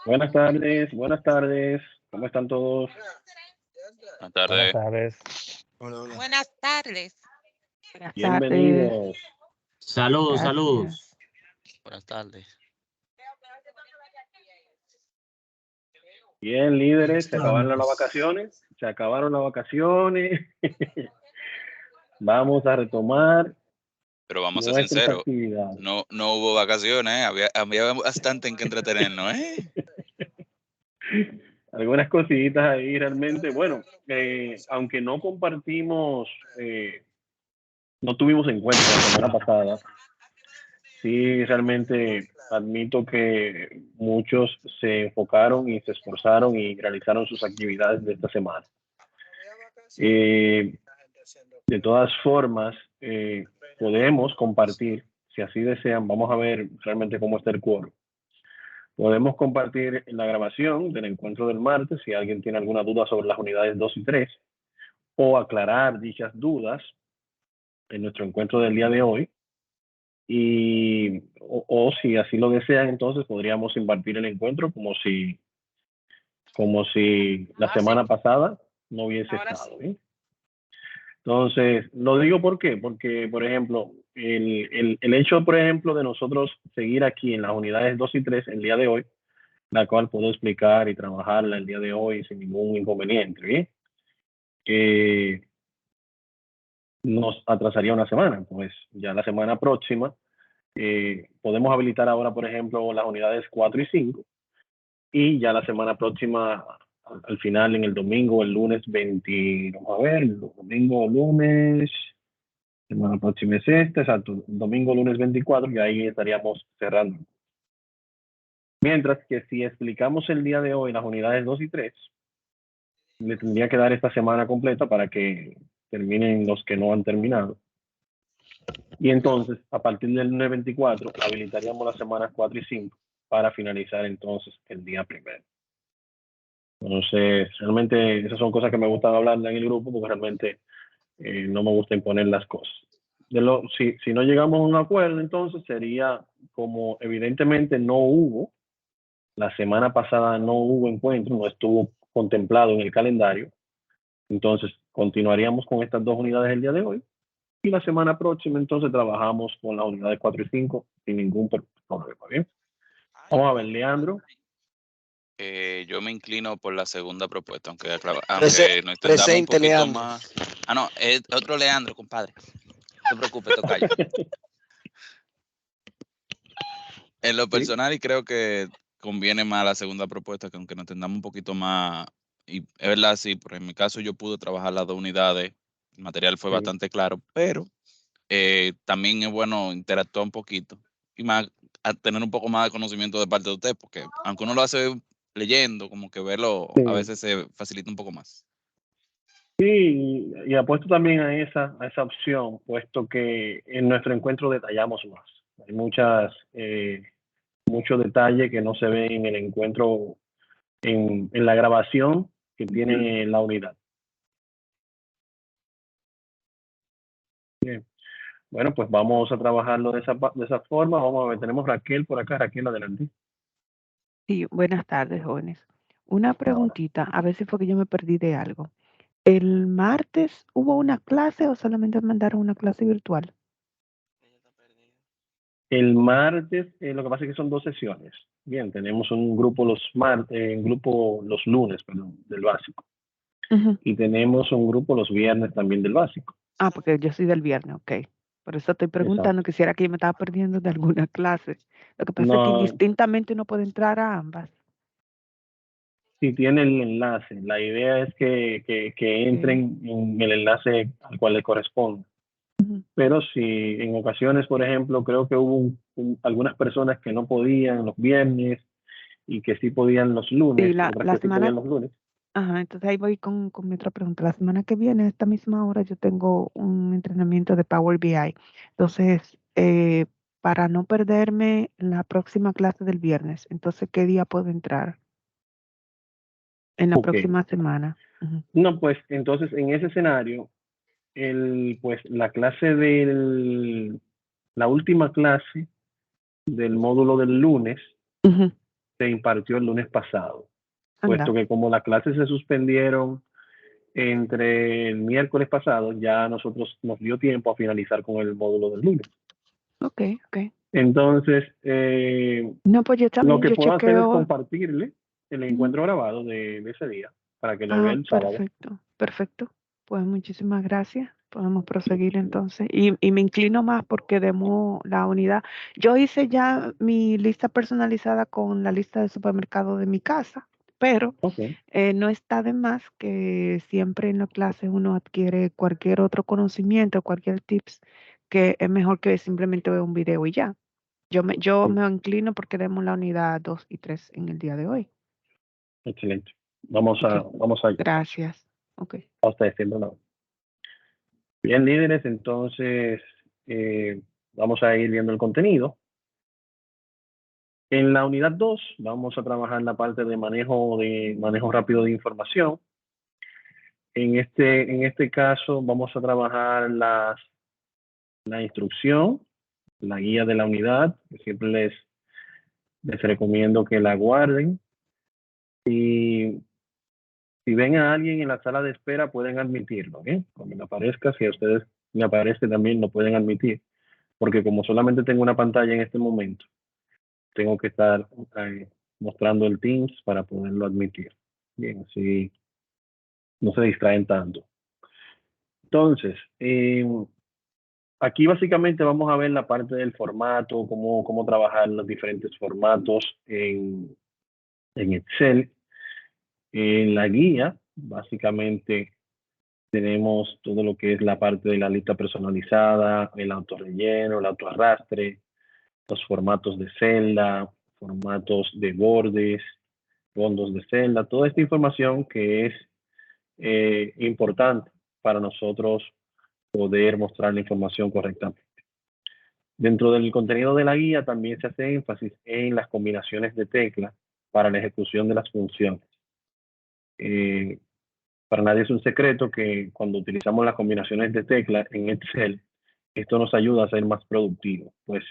Buenas tardes, buenas tardes. ¿Cómo están todos? Buenas Buenas tardes. tardes. Hola, hola. Buenas tardes. Buenas tardes. Bienvenidos. Saludos, saludos. Gracias. Buenas tardes. Bien, líderes, se acabaron las Estamos. vacaciones. Se acabaron las vacaciones. Vamos a retomar Pero vamos a ser nuestras sinceros, actividades. no hubo vacaciones, ¿eh? Había bastante en que entretenernos, ¿eh? Algunas cositas ahí realmente. Bueno, aunque no compartimos, no tuvimos encuentro la semana pasada, sí realmente admito que muchos se enfocaron y se esforzaron y realizaron sus actividades de esta semana. De todas formas, podemos compartir, si así desean, vamos a ver realmente cómo está el quórum. Podemos compartir la grabación del encuentro del martes si alguien tiene alguna duda sobre las unidades 2 y 3 o aclarar dichas dudas en nuestro encuentro del día de hoy. O si así lo desean, entonces podríamos impartir el encuentro como si la semana pasada no hubiese estado. ¿Eh? Entonces, lo digo ¿por qué? Porque, por ejemplo, el hecho, por ejemplo, de nosotros seguir aquí en las unidades 2 y 3 el día de hoy, la cual puedo explicar y trabajarla el día de hoy sin ningún inconveniente, nos atrasaría una semana, pues ya la semana próxima podemos habilitar ahora, por ejemplo, las unidades 4 y 5 y ya la semana próxima, al final, en el domingo, el lunes 20, vamos a ver, el domingo, lunes, semana próxima es exacto, domingo, lunes 24, y ahí estaríamos cerrando. Mientras que si explicamos el día de hoy las unidades 2 y 3, le tendría que dar esta semana completa para que terminen los que no han terminado. Y entonces, a partir del lunes 24, habilitaríamos las semanas 4 y 5 para finalizar entonces el día primero. Entonces, realmente esas son cosas que me gustan hablar en el grupo porque realmente no me gusta imponer las cosas. Si no llegamos a un acuerdo, entonces sería como evidentemente no hubo, la semana pasada no hubo encuentro, no estuvo contemplado en el calendario, entonces continuaríamos con estas dos unidades el día de hoy y la semana próxima entonces trabajamos con las unidades 4 y 5 sin ningún problema. Bien, vamos a ver, Leandro. Yo me inclino por la segunda propuesta, aunque nos extendamos Presente, un poquito Leandro. más. Ah, no, es otro Leandro, compadre. No te preocupes, tocayo. En lo personal, y creo que conviene más la segunda propuesta, que aunque nos tengamos un poquito más, y es verdad, sí, pero en mi caso yo pude trabajar las dos unidades, el material fue bastante claro, pero también es bueno interactuar un poquito y más a tener un poco más de conocimiento de parte de usted, porque aunque uno lo hace leyendo, como que verlo a veces se facilita un poco más. Sí, y apuesto también a esa opción, puesto que en nuestro encuentro detallamos más. Hay muchos detalles que no se ven en el encuentro, en la grabación que tiene la unidad. Bien. Bueno, pues vamos a trabajarlo de esa forma. Vamos a ver, tenemos Raquel por acá. Raquel, adelante. Sí, buenas tardes, jóvenes. Una preguntita, a ver si fue que yo me perdí de algo. ¿El martes hubo una clase o solamente mandaron una clase virtual? El martes, lo que pasa es que son dos sesiones. Bien, tenemos un grupo los lunes, perdón, del básico. Ujú. Y tenemos un grupo los viernes también del básico. Ah, porque yo soy del viernes, ok. Por eso estoy preguntando, quisiera que yo me estaba perdiendo de alguna clase. Lo que pasa es que No, indistintamente uno puede entrar a ambas. si tiene el enlace, la idea es que entren en el enlace al cual le corresponde. Ujú. Pero si en ocasiones, por ejemplo, creo que hubo algunas personas que no podían los viernes y que sí podían los lunes, Sí, la otras que sí semana, podían los lunes. ajá, entonces ahí voy con mi otra pregunta. La semana que viene, a esta misma hora, yo tengo un entrenamiento de Power BI. Entonces, para no perderme la próxima clase del viernes, entonces, ¿qué día puedo entrar en la Ok. próxima semana? Ujú. No, pues entonces en ese escenario, pues la clase la última clase del módulo del lunes Ujú. se impartió el lunes pasado, Anda. puesto que como las clases se suspendieron entre el miércoles pasado, ya a nosotros nos dio tiempo a finalizar con el módulo del lunes. Ok. Entonces, No, pues yo lo también, que yo puedo hacer es chequeo. compartirle el encuentro grabado de ese día para que lo vea el sábado. Perfecto. Pues muchísimas gracias. Podemos proseguir entonces. Y me inclino más porque demos la unidad. Yo hice ya mi lista personalizada con la lista de supermercado de mi casa, pero Ok, no está de más que siempre en la clase uno adquiere cualquier otro conocimiento, cualquier tips, que es mejor que simplemente ver un video y ya. Yo Sí. me inclino porque demos la unidad 2 y 3 en el día de hoy. Excelente. Vamos Ok. a Gracias. Ok. a ustedes siempre no. Bien, líderes, entonces vamos a ir viendo el contenido. En la unidad 2 vamos a trabajar la parte de manejo rápido de información. En este caso vamos a trabajar la instrucción, la guía de la unidad, que siempre les recomiendo que la guarden. Y si ven a alguien en la sala de espera, pueden admitirlo, ¿eh? Cuando me aparezca, si a ustedes me aparece también, lo pueden admitir. Porque como solamente tengo una pantalla en este momento, tengo que estar mostrando el Teams para poderlo admitir. Bien, así no se distraen tanto. Entonces, aquí básicamente vamos a ver la parte del formato, cómo trabajar los diferentes formatos en Excel. En la guía, básicamente tenemos todo lo que es la parte de la lista personalizada, el autorrelleno, el autoarrastre, los formatos de celda, formatos de bordes, fondos de celda, toda esta información que es importante para nosotros poder mostrar la información correctamente. Dentro del contenido de la guía también se hace énfasis en las combinaciones de teclas para la ejecución de las funciones. Para nadie es un secreto que cuando utilizamos las combinaciones de teclas en Excel, esto nos ayuda a ser más productivos. Pues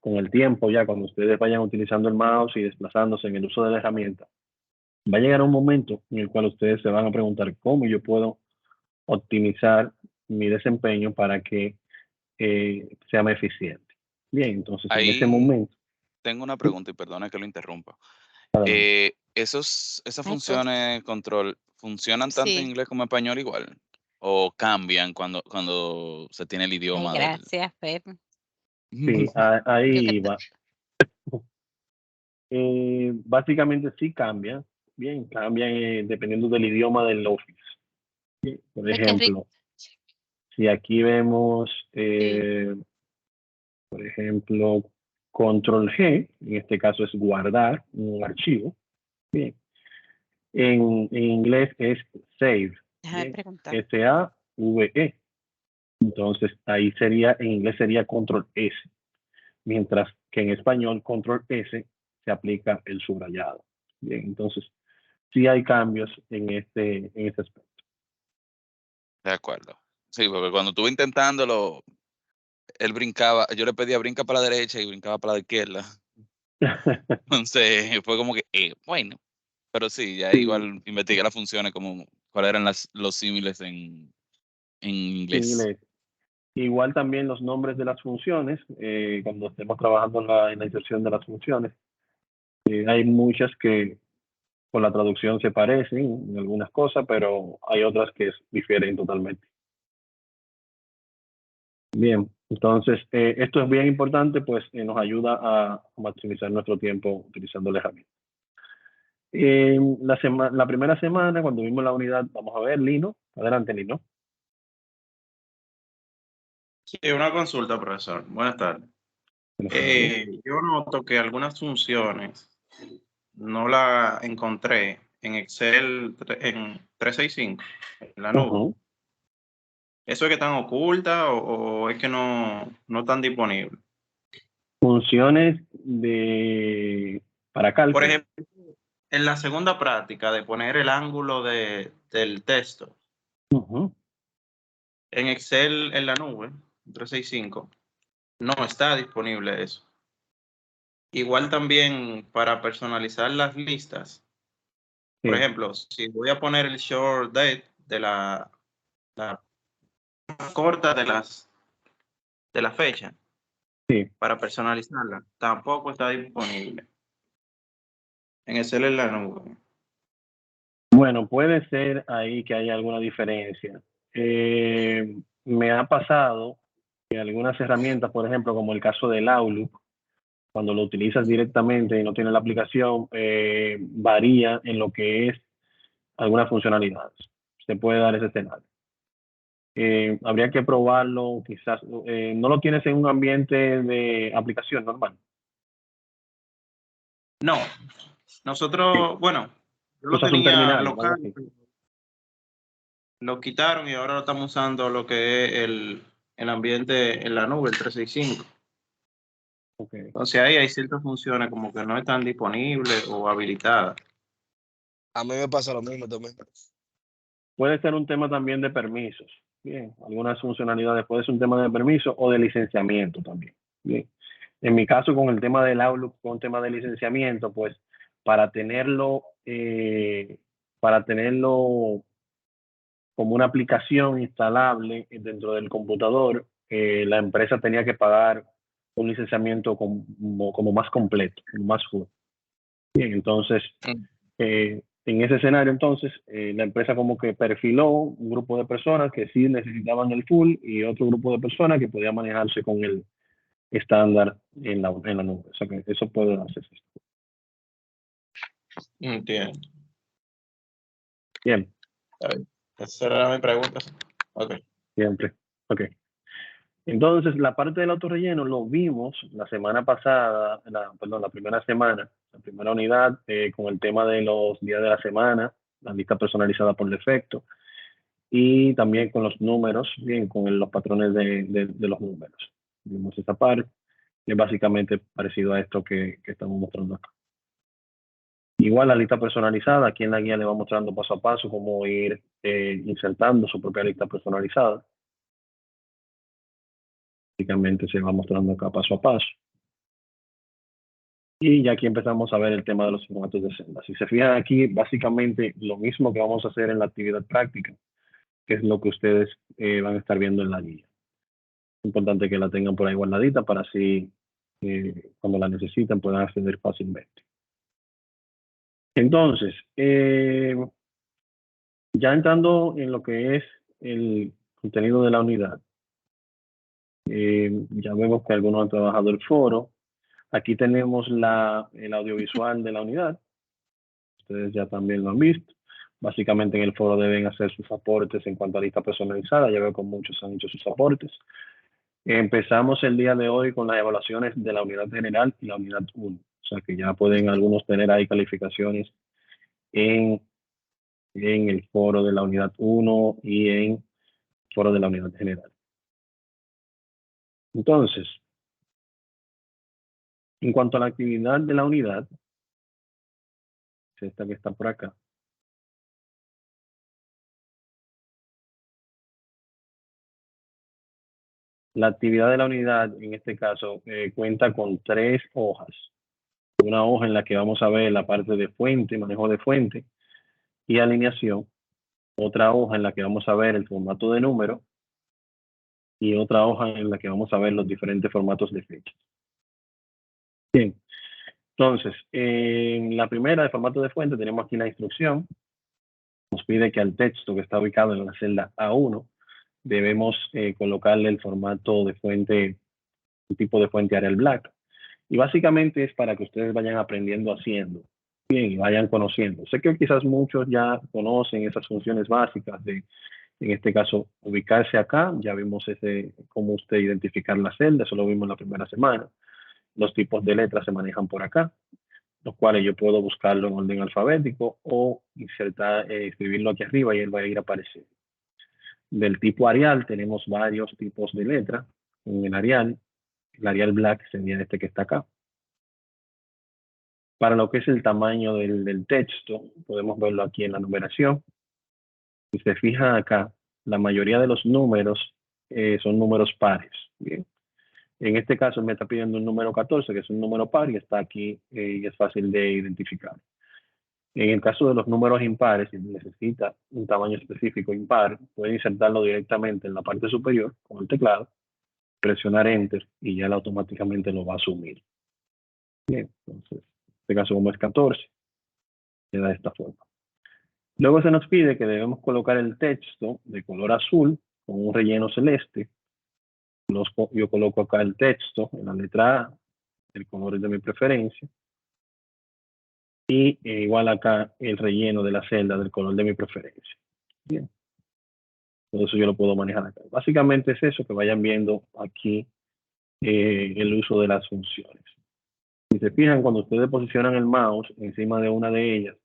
con el tiempo, ya cuando ustedes vayan utilizando el mouse y desplazándose en el uso de la herramienta, va a llegar un momento en el cual ustedes se van a preguntar cómo yo puedo optimizar mi desempeño para que sea más eficiente. Bien, entonces en ese Ahí momento, tengo una pregunta y perdona que lo interrumpa. adelante. Esas Ay, pues, funciones control, ¿funcionan tanto en sí. inglés como en español igual? ¿O cambian cuando se tiene el Ay, idioma del...? gracias, Fer. Sí, Yo que ahí va. Básicamente sí cambia. Bien, cambia dependiendo del idioma del Office. Bien, por Ay, qué rico. ejemplo, si aquí vemos, Sí. por ejemplo, Control G, en este caso es guardar un archivo. Bien. En inglés es save. Déjame Bien. preguntar. S-A-V-E. Entonces ahí sería, en inglés sería Control S. Mientras que en español Control S se aplica el subrayado. Bien, entonces sí hay cambios en este aspecto. De acuerdo. Sí, porque cuando estuve intentándolo, él brincaba, yo le pedía brinca para la derecha y brincaba para la izquierda. Entonces fue como que, bueno, pero sí, ya Sí, igual investigué las funciones, como cuáles eran los símiles en inglés. inglés. Igual también los nombres de las funciones, cuando estemos trabajando en la inserción de las funciones, hay muchas que con la traducción se parecen en algunas cosas, pero hay otras que difieren totalmente. Bien, entonces esto es bien importante, pues nos ayuda a maximizar nuestro tiempo utilizando la herramienta. La primera semana, cuando vimos la unidad, vamos a ver, Lino. Adelante, Lino. Sí, una consulta, profesor. Buenas tardes. Yo noto que algunas funciones no las encontré en Excel en 365, en la nube. Uh-huh. ¿Eso es que están ocultas o es que no están disponibles? Funciones para cálculo. Por ejemplo, en la segunda práctica de poner el ángulo del texto, Uh-huh. en Excel en la nube, 365, no está disponible eso. igual también para personalizar las listas. Por Sí. ejemplo, si voy a poner el short date de la corta de la fecha, Sí. para personalizarla, tampoco está disponible en Excel en la nube. Bueno, puede ser ahí que haya alguna diferencia. Me ha pasado que algunas herramientas, por ejemplo, como el caso del Outlook, cuando lo utilizas directamente y no tienes la aplicación, varía en lo que es algunas funcionalidades. Se puede dar ese escenario. Habría que probarlo, quizás. ¿No lo tienes en un ambiente de aplicación normal? No, nosotros, bueno, yo lo Usas un tenía terminal o algo local, así. lo quitaron y ahora lo estamos usando lo que es el ambiente en la nube, el 365. Okay. Entonces ahí hay ciertas funciones como que no están disponibles o habilitadas. A mí me pasa lo mismo también. Puede ser un tema también de permisos. Bien, algunas funcionalidades puede ser un tema de permiso o de licenciamiento también. Bien. En mi caso, con el tema del Outlook, con un tema de licenciamiento, pues para tenerlo como una aplicación instalable dentro del computador, la empresa tenía que pagar un licenciamiento como más completo, como más full. Bien, entonces, en ese escenario, entonces, la empresa como que perfiló un grupo de personas que sí necesitaban el full y otro grupo de personas que podían manejarse con el estándar en la nube. O sea que eso puede hacerse. Entiendo. Bien. Esa era mi pregunta. Ok. Siempre. Ok. Entonces, la parte del autorrelleno lo vimos la semana pasada, la primera semana, la primera unidad, con el tema de los días de la semana, la lista personalizada por defecto, y también con los números, bien, con los patrones de los números. Vimos esa parte, que es básicamente parecido a esto que estamos mostrando acá. Igual la lista personalizada, aquí en la guía le va mostrando paso a paso cómo ir insertando su propia lista personalizada. Básicamente se va mostrando acá paso a paso. Y ya aquí empezamos a ver el tema de los formatos de celda. Si se fijan aquí, básicamente lo mismo que vamos a hacer en la actividad práctica, que es lo que ustedes van a estar viendo en la guía. Es importante que la tengan por ahí guardadita para así, cuando la necesiten, puedan acceder fácilmente. Entonces, ya entrando en lo que es el contenido de la unidad, ya vemos que algunos han trabajado el foro. Aquí tenemos el audiovisual de la unidad. Ustedes ya también lo han visto. Básicamente en el foro deben hacer sus aportes en cuanto a lista personalizada. Ya veo que muchos han hecho sus aportes. Empezamos el día de hoy con las evaluaciones de la unidad general y la unidad 1. O sea que ya pueden algunos tener ahí calificaciones en el foro de la unidad 1 y en el foro de la unidad general. Entonces, en cuanto a la actividad de la unidad, esta que está por acá, la actividad de la unidad, en este caso, cuenta con 3 hojas. Una hoja en la que vamos a ver la parte de fuente, manejo de fuente y alineación. Otra hoja en la que vamos a ver el formato de número. Y otra hoja en la que vamos a ver los diferentes formatos de fecha. Bien. Entonces, en la primera de formato de fuente tenemos aquí la instrucción. Nos pide que al texto que está ubicado en la celda A1 debemos colocarle el formato de fuente, el tipo de fuente Arial Black. Y básicamente es para que ustedes vayan aprendiendo haciendo, bien, y vayan conociendo. Sé que quizás muchos ya conocen esas funciones básicas de, en este caso, ubicarse acá. Ya vimos cómo usted identificar la celda, eso lo vimos la primera semana. Los tipos de letras se manejan por acá, los cuales yo puedo buscarlo en orden alfabético o insertar, escribirlo aquí arriba y él va a ir apareciendo. Del tipo Arial tenemos varios tipos de letra. En el Arial Black sería este que está acá. Para lo que es el tamaño del texto, podemos verlo aquí en la numeración. Si se fijan acá, la mayoría de los números son números pares. Bien. En este caso me está pidiendo un número 14, que es un número par, y está aquí y es fácil de identificar. En el caso de los números impares, si necesita un tamaño específico impar, puede insertarlo directamente en la parte superior con el teclado, presionar Enter y ya él automáticamente lo va a asumir. Bien, entonces, en este caso como es 14, queda de esta forma. Luego se nos pide que debemos colocar el texto de color azul con un relleno celeste. Yo coloco acá el texto en la letra A, el color de mi preferencia, y igual acá el relleno de la celda del color de mi preferencia. Bien, todo eso yo lo puedo manejar acá. Básicamente es eso, que vayan viendo aquí el uso de las funciones. Si se fijan, cuando ustedes posicionan el mouse encima de una de ellas,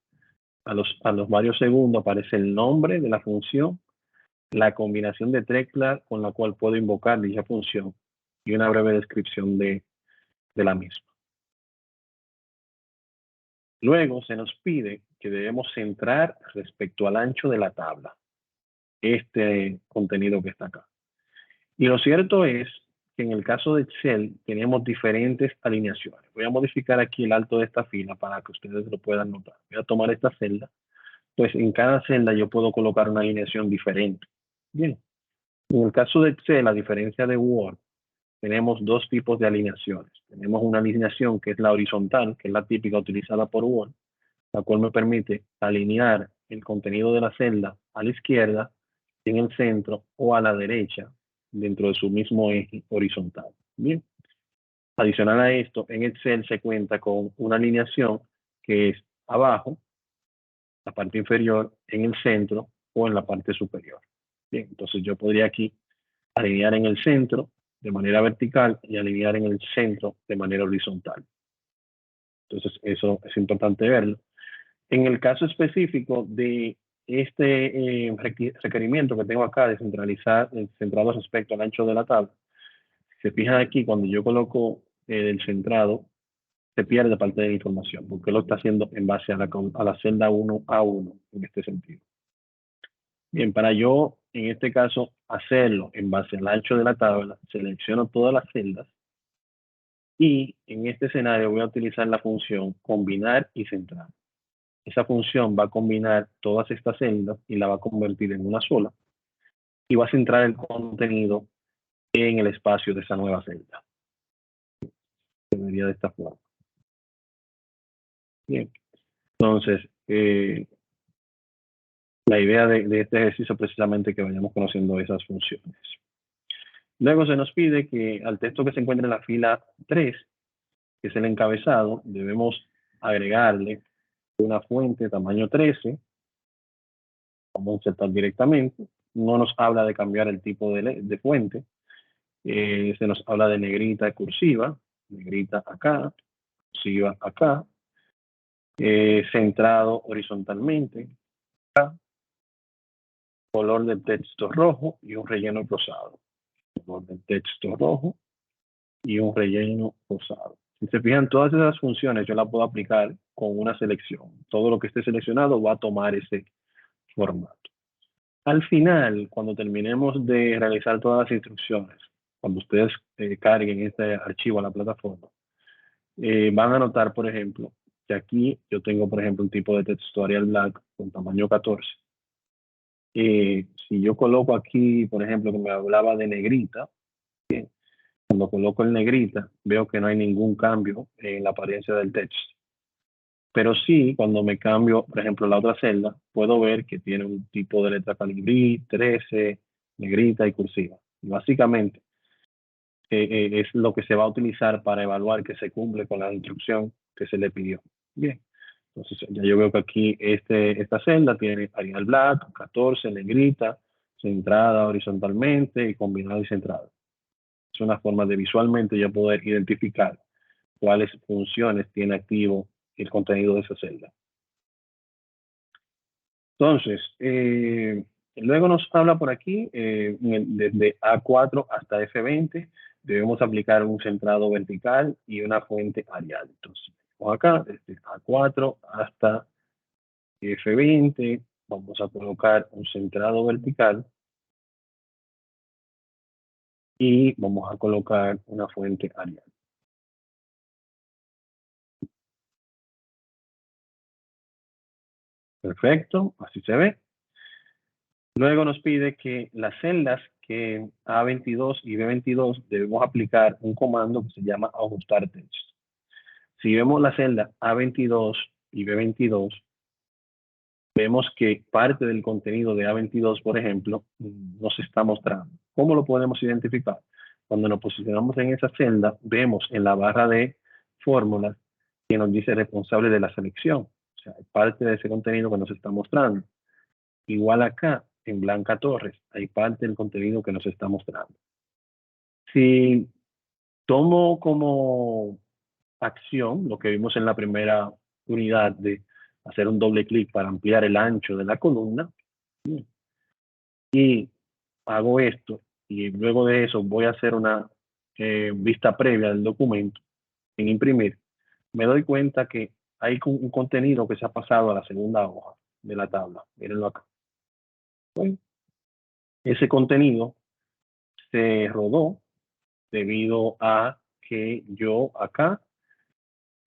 a los varios segundos aparece el nombre de la función, la combinación de teclas con la cual puedo invocar dicha función y una breve descripción de la misma. Luego se nos pide que debemos centrar respecto al ancho de la tabla este contenido que está acá. Y lo cierto es que en el caso de Excel tenemos diferentes alineaciones. Voy a modificar aquí el alto de esta fila para que ustedes lo puedan notar. Voy a tomar esta celda. Pues en cada celda yo puedo colocar una alineación diferente. Bien. En el caso de Excel, a diferencia de Word, tenemos dos tipos de alineaciones. Tenemos una alineación que es la horizontal, que es la típica utilizada por Word, la cual me permite alinear el contenido de la celda a la izquierda, en el centro o a la derecha, dentro de su mismo eje horizontal. Bien. Adicional a esto, en Excel se cuenta con una alineación que es abajo, la parte inferior, en el centro o en la parte superior. Bien, entonces yo podría aquí alinear en el centro de manera vertical y alinear en el centro de manera horizontal. Entonces eso es importante verlo. En el caso específico de este requerimiento que tengo acá de centralizar, centrado respecto al ancho de la tabla, se fijan aquí cuando yo coloco el centrado, se pierde parte de la información, porque lo está haciendo en base a la celda 1A1 en este sentido. Bien, para yo, en este caso, hacerlo en base al ancho de la tabla, selecciono todas las celdas y en este escenario voy a utilizar la función combinar y centrar. Esa función va a combinar todas estas celdas y la va a convertir en una sola y va a centrar el contenido en el espacio de esa nueva celda. Se vería de esta forma. Bien, entonces, la idea de este ejercicio es precisamente que vayamos conociendo esas funciones. Luego se nos pide que al texto que se encuentra en la fila 3, que es el encabezado, debemos agregarle una fuente tamaño 13. Vamos a insertar directamente. No nos habla de cambiar el tipo de fuente. Se nos habla de negrita y cursiva. Negrita acá, cursiva acá. Centrado horizontalmente. Acá. Color del texto rojo y un relleno rosado. Color del texto rojo y un relleno rosado. Si se fijan, todas esas funciones yo las puedo aplicar con una selección. Todo lo que esté seleccionado va a tomar ese formato. Al final, cuando terminemos de realizar todas las instrucciones, cuando ustedes carguen este archivo a la plataforma, van a notar, por ejemplo, que aquí yo tengo, por ejemplo, un tipo de texto Arial Black con tamaño 14. Si yo coloco aquí, por ejemplo, que me hablaba de negrita, ¿sí? Cuando coloco el negrita, veo que no hay ningún cambio en la apariencia del texto. Pero sí, cuando me cambio, por ejemplo, la otra celda, puedo ver que tiene un tipo de letra calibrí, 13, negrita y cursiva. Y básicamente, es lo que se va a utilizar para evaluar que se cumple con la instrucción que se le pidió. Bien, entonces ya yo veo que aquí esta celda tiene Arial Black, 14, negrita, centrada horizontalmente y combinada y centrada. Es una forma de visualmente ya poder identificar cuáles funciones tiene activo el contenido de esa celda. Entonces, luego nos habla por aquí, desde A4 hasta F20, debemos aplicar un centrado vertical y una fuente Arial. Entonces, acá, desde A4 hasta F20, vamos a colocar un centrado vertical y vamos a colocar una fuente Arial. Perfecto, así se ve. Luego nos pide que las celdas que A22 y B22 debemos aplicar un comando que se llama ajustar texto. Si vemos la celda A22 y B22, vemos que parte del contenido de A22, por ejemplo, no se está mostrando. ¿Cómo lo podemos identificar? Cuando nos posicionamos en esa celda, vemos en la barra de fórmulas que nos dice responsable de la selección. O sea, hay parte de ese contenido que nos está mostrando. Igual acá, en Blanca Torres, hay parte del contenido que nos está mostrando. Si tomo como acción lo que vimos en la primera unidad de hacer un doble clic para ampliar el ancho de la columna, y hago esto, y luego de eso voy a hacer una vista previa del documento en imprimir, me doy cuenta que hay un contenido que se ha pasado a la segunda hoja de la tabla. Mírenlo acá. Bueno, ese contenido se rodó debido a que yo acá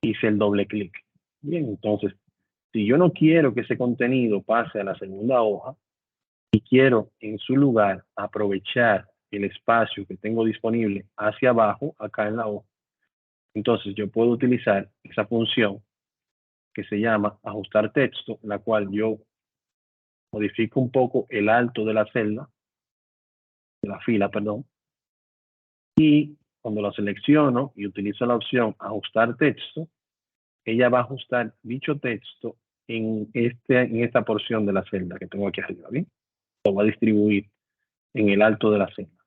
hice el doble clic. Bien, entonces, si yo no quiero que ese contenido pase a la segunda hoja y quiero en su lugar aprovechar el espacio que tengo disponible hacia abajo, acá en la hoja, entonces yo puedo utilizar esa función que se llama ajustar texto, la cual yo modifico un poco el alto de la celda, de la fila, perdón, y cuando lo selecciono y utilizo la opción ajustar texto, ella va a ajustar dicho texto en esta porción de la celda que tengo aquí arriba, ¿bien? Lo va a distribuir en el alto de la celda.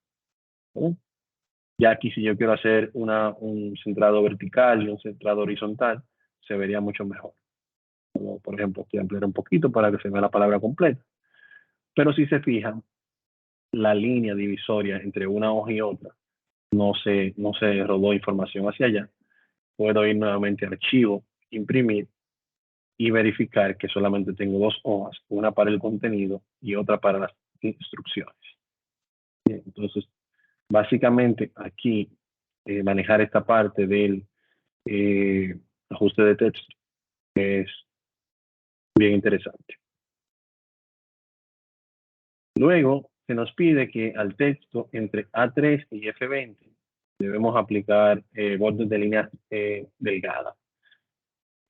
¿Bien? Ya aquí si yo quiero hacer un centrado vertical y un centrado horizontal, se vería mucho mejor. Como, por ejemplo, aquí ampliar un poquito para que se vea la palabra completa. Pero si se fijan, la línea divisoria entre una hoja y otra no se rodó información hacia allá. Puedo ir nuevamente a archivo, imprimir y verificar que solamente tengo dos hojas, una para el contenido y otra para las instrucciones. Bien, entonces, básicamente aquí manejar esta parte del ajuste de texto es bien interesante. Luego se nos pide que al texto entre A3 y F20 debemos aplicar bordes de línea delgada.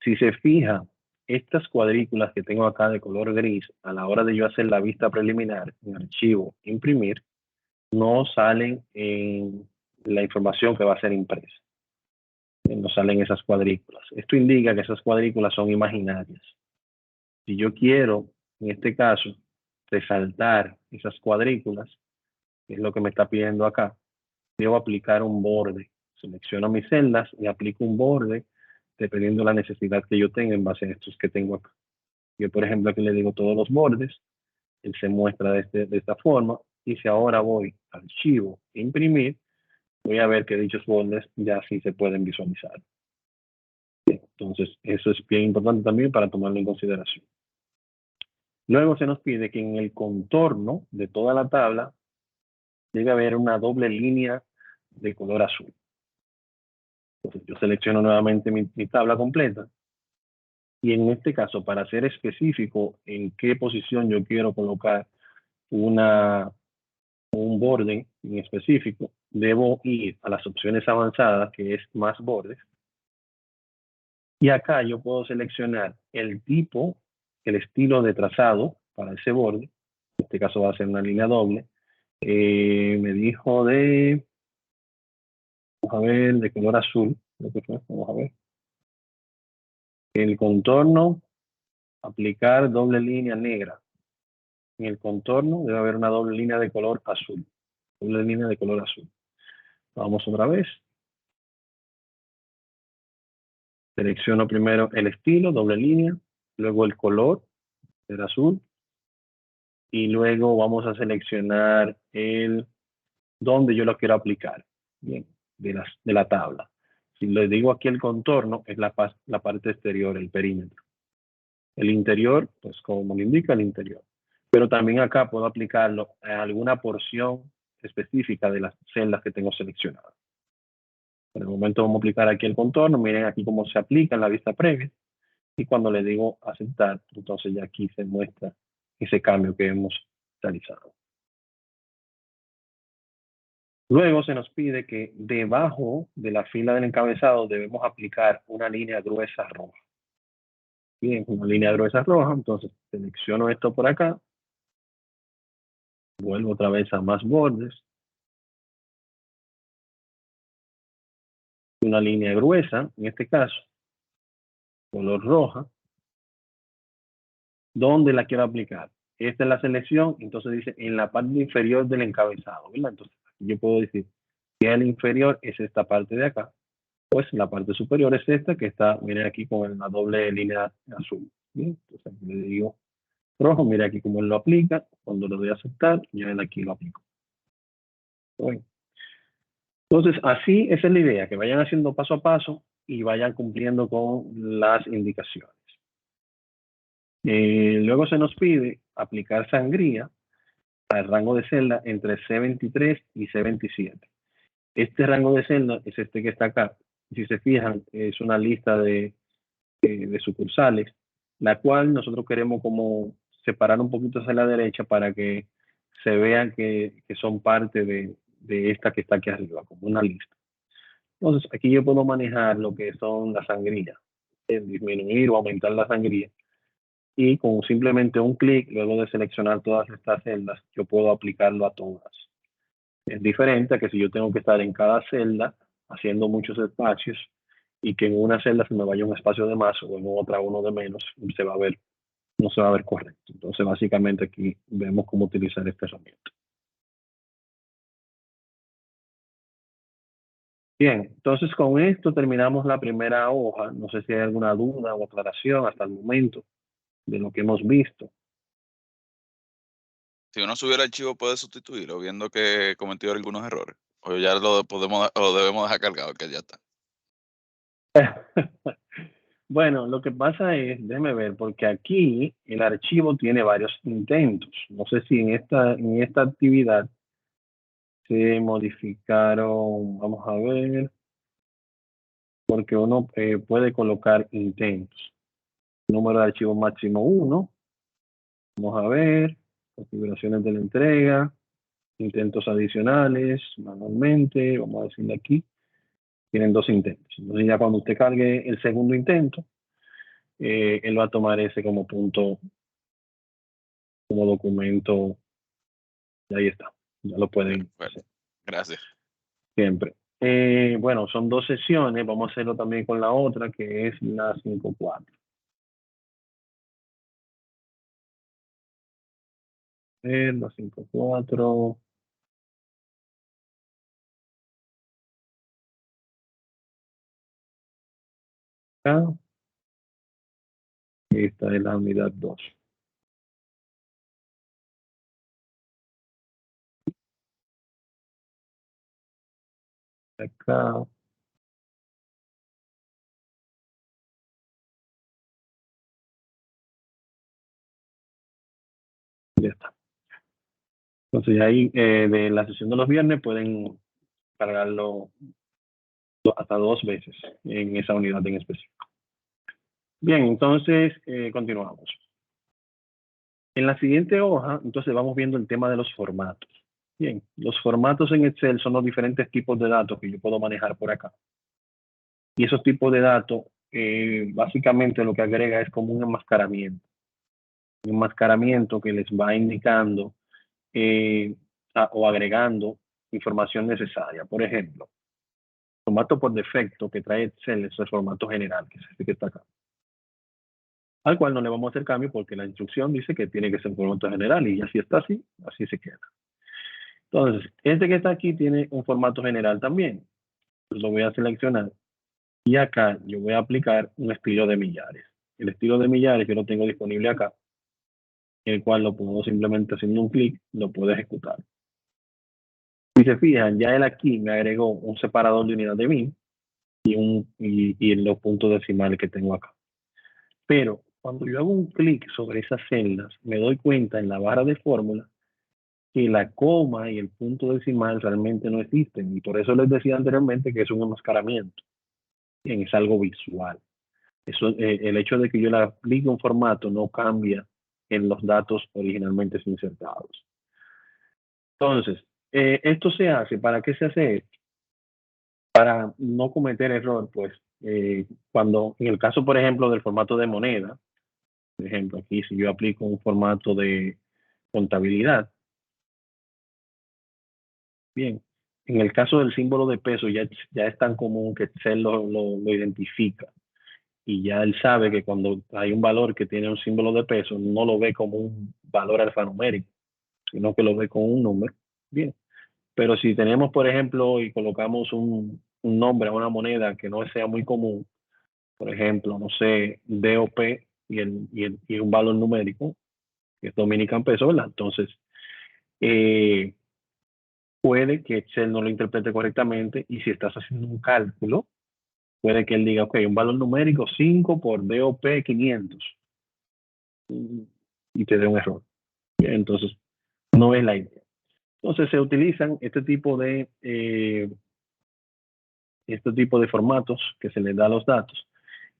Si se fija, estas cuadrículas que tengo acá de color gris, a la hora de yo hacer la vista preliminar en archivo, imprimir, no salen en la información que va a ser impresa. No salen esas cuadrículas. Esto indica que esas cuadrículas son imaginarias. Si yo quiero, en este caso, resaltar esas cuadrículas, que es lo que me está pidiendo acá, debo aplicar un borde. Selecciono mis celdas y aplico un borde dependiendo de la necesidad que yo tenga en base a estos que tengo acá. Yo, por ejemplo, aquí le digo todos los bordes, él se muestra de esta forma, y si ahora voy a archivo, imprimir, voy a ver que dichos bordes ya sí se pueden visualizar. Bien, entonces, eso es bien importante también para tomarlo en consideración. Luego se nos pide que en el contorno de toda la tabla debe haber una doble línea de color azul. Entonces, yo selecciono nuevamente mi tabla completa. Y en este caso, para ser específico en qué posición yo quiero colocar un borde en específico, debo ir a las opciones avanzadas, que es más bordes. Y acá yo puedo seleccionar el tipo, el estilo de trazado para ese borde. En este caso va a ser una línea doble. Me dijo vamos a ver, de color azul. Vamos a ver. El contorno, aplicar doble línea negra. En el contorno debe haber una doble línea de color azul. Doble línea de color azul. Vamos otra vez. Selecciono primero el estilo, doble línea, luego el color, el azul, y luego vamos a seleccionar el donde yo lo quiero aplicar. Bien, de la tabla. Si le digo aquí el contorno, es la parte exterior, el perímetro. El interior, pues como lo indica, el interior. Pero también acá puedo aplicarlo a alguna porción específica de las celdas que tengo seleccionadas. Por el momento vamos a aplicar aquí el contorno. Miren aquí cómo se aplica en la vista previa. Y cuando le digo aceptar, entonces ya aquí se muestra ese cambio que hemos realizado. Luego se nos pide que debajo de la fila del encabezado debemos aplicar una línea gruesa roja. Bien, una línea gruesa roja, entonces selecciono esto por acá. Vuelvo otra vez a más bordes. Una línea gruesa, en este caso, color roja. ¿Dónde la quiero aplicar? Esta es la selección, entonces dice en la parte inferior del encabezado, ¿verdad? Entonces aquí yo puedo decir que el inferior es esta parte de acá, pues la parte superior es esta que está, miren aquí con la doble línea azul. ¿Bien? Entonces aquí le digo rojo, mire aquí cómo él lo aplica, cuando lo doy a aceptar, ya él aquí lo aplico. Bueno. Entonces así esa es la idea, que vayan haciendo paso a paso y vayan cumpliendo con las indicaciones. Luego se nos pide aplicar sangría al rango de celda entre C23 y C27. Este rango de celda es este que está acá. Si se fijan, es una lista de sucursales, la cual nosotros queremos como separar un poquito hacia la derecha para que se vean que son parte de esta que está aquí arriba, como una lista. Entonces, aquí yo puedo manejar lo que son las sangrías, disminuir o aumentar la sangría. Y con simplemente un clic, luego de seleccionar todas estas celdas, yo puedo aplicarlo a todas. Es diferente a que si yo tengo que estar en cada celda haciendo muchos espacios y que en una celda se me vaya un espacio de más o en otra uno de menos, no se va a ver correcto. Entonces, básicamente aquí vemos cómo utilizar esta herramienta. Bien, entonces con esto terminamos la primera hoja. No sé si hay alguna duda o aclaración hasta el momento de lo que hemos visto. Si uno sube el archivo, puede sustituirlo, viendo que cometió algunos errores. O ya lo debemos dejar cargado, que ya está. Bueno, lo que pasa es, déjeme ver, porque aquí el archivo tiene varios intentos. No sé si en esta actividad se modificaron, vamos a ver, porque uno puede colocar intentos. Número de archivo máximo 1. Vamos a ver, configuraciones de la entrega, intentos adicionales, manualmente, vamos a decirle aquí, tienen 2 intentos. Entonces ya cuando usted cargue el segundo intento, él va a tomar ese como punto, como documento, y ahí está, ya lo pueden hacer. Gracias. Siempre. Bueno, son 2 sesiones, vamos a hacerlo también con la otra, que es la 5.4. La 5.4. Acá. Esta es la unidad 2. Acá. Ya está. Entonces ahí de la sesión de los viernes pueden cargarlo hasta 2 veces en esa unidad en específico. Bien, entonces continuamos. En la siguiente hoja, entonces vamos viendo el tema de los formatos. Bien, los formatos en Excel son los diferentes tipos de datos que yo puedo manejar por acá. Y esos tipos de datos, básicamente lo que agrega es como un enmascaramiento. Un enmascaramiento que les va indicando o agregando información necesaria. Por ejemplo, el formato por defecto que trae Excel es el formato general, que es este que está acá. Al cual no le vamos a hacer cambio porque la instrucción dice que tiene que ser un formato general y así está así, así se queda. Entonces, este que está aquí tiene un formato general también. Pues lo voy a seleccionar y acá yo voy a aplicar un estilo de millares. El estilo de millares yo lo tengo disponible acá, el cual lo puedo simplemente haciendo un clic, lo puedo ejecutar. Si se fijan, ya él aquí me agregó un separador de unidad de min y los puntos decimales que tengo acá. Pero cuando yo hago un clic sobre esas celdas, me doy cuenta en la barra de fórmula que la coma y el punto decimal realmente no existen. Y por eso les decía anteriormente que es un enmascaramiento. Bien, es algo visual. Eso, el hecho de que yo le aplique un formato no cambia en los datos originalmente insertados. Entonces, esto se hace, ¿para qué se hace esto? Para no cometer error, pues, cuando, en el caso, por ejemplo, del formato de moneda, por ejemplo, aquí si yo aplico un formato de contabilidad, bien, en el caso del símbolo de peso ya es tan común que Excel lo identifica y ya él sabe que cuando hay un valor que tiene un símbolo de peso, no lo ve como un valor alfanumérico, sino que lo ve con un número. Bien, pero si tenemos, por ejemplo, y colocamos un nombre a una moneda que no sea muy común, por ejemplo, no sé, DOP y un valor numérico, que es Dominican Peso, ¿verdad? Entonces, puede que Excel no lo interprete correctamente y si estás haciendo un cálculo, puede que él diga, ok, un valor numérico 5 por DOP 500 y te dé un error. Entonces, no es la idea. Entonces, se utilizan este tipo de formatos que se les da a los datos.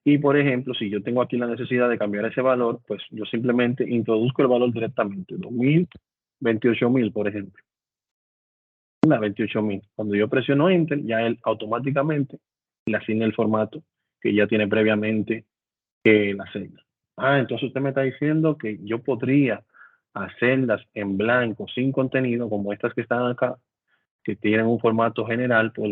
Y, por ejemplo, si yo tengo aquí la necesidad de cambiar ese valor, pues yo simplemente introduzco el valor directamente, 2000, 28.000, por ejemplo. La 28.000. Cuando yo presiono Enter, ya él automáticamente le asigna el formato que ya tiene previamente la celda. Entonces usted me está diciendo que yo podría hacerlas en blanco, sin contenido, como estas que están acá, que tienen un formato general por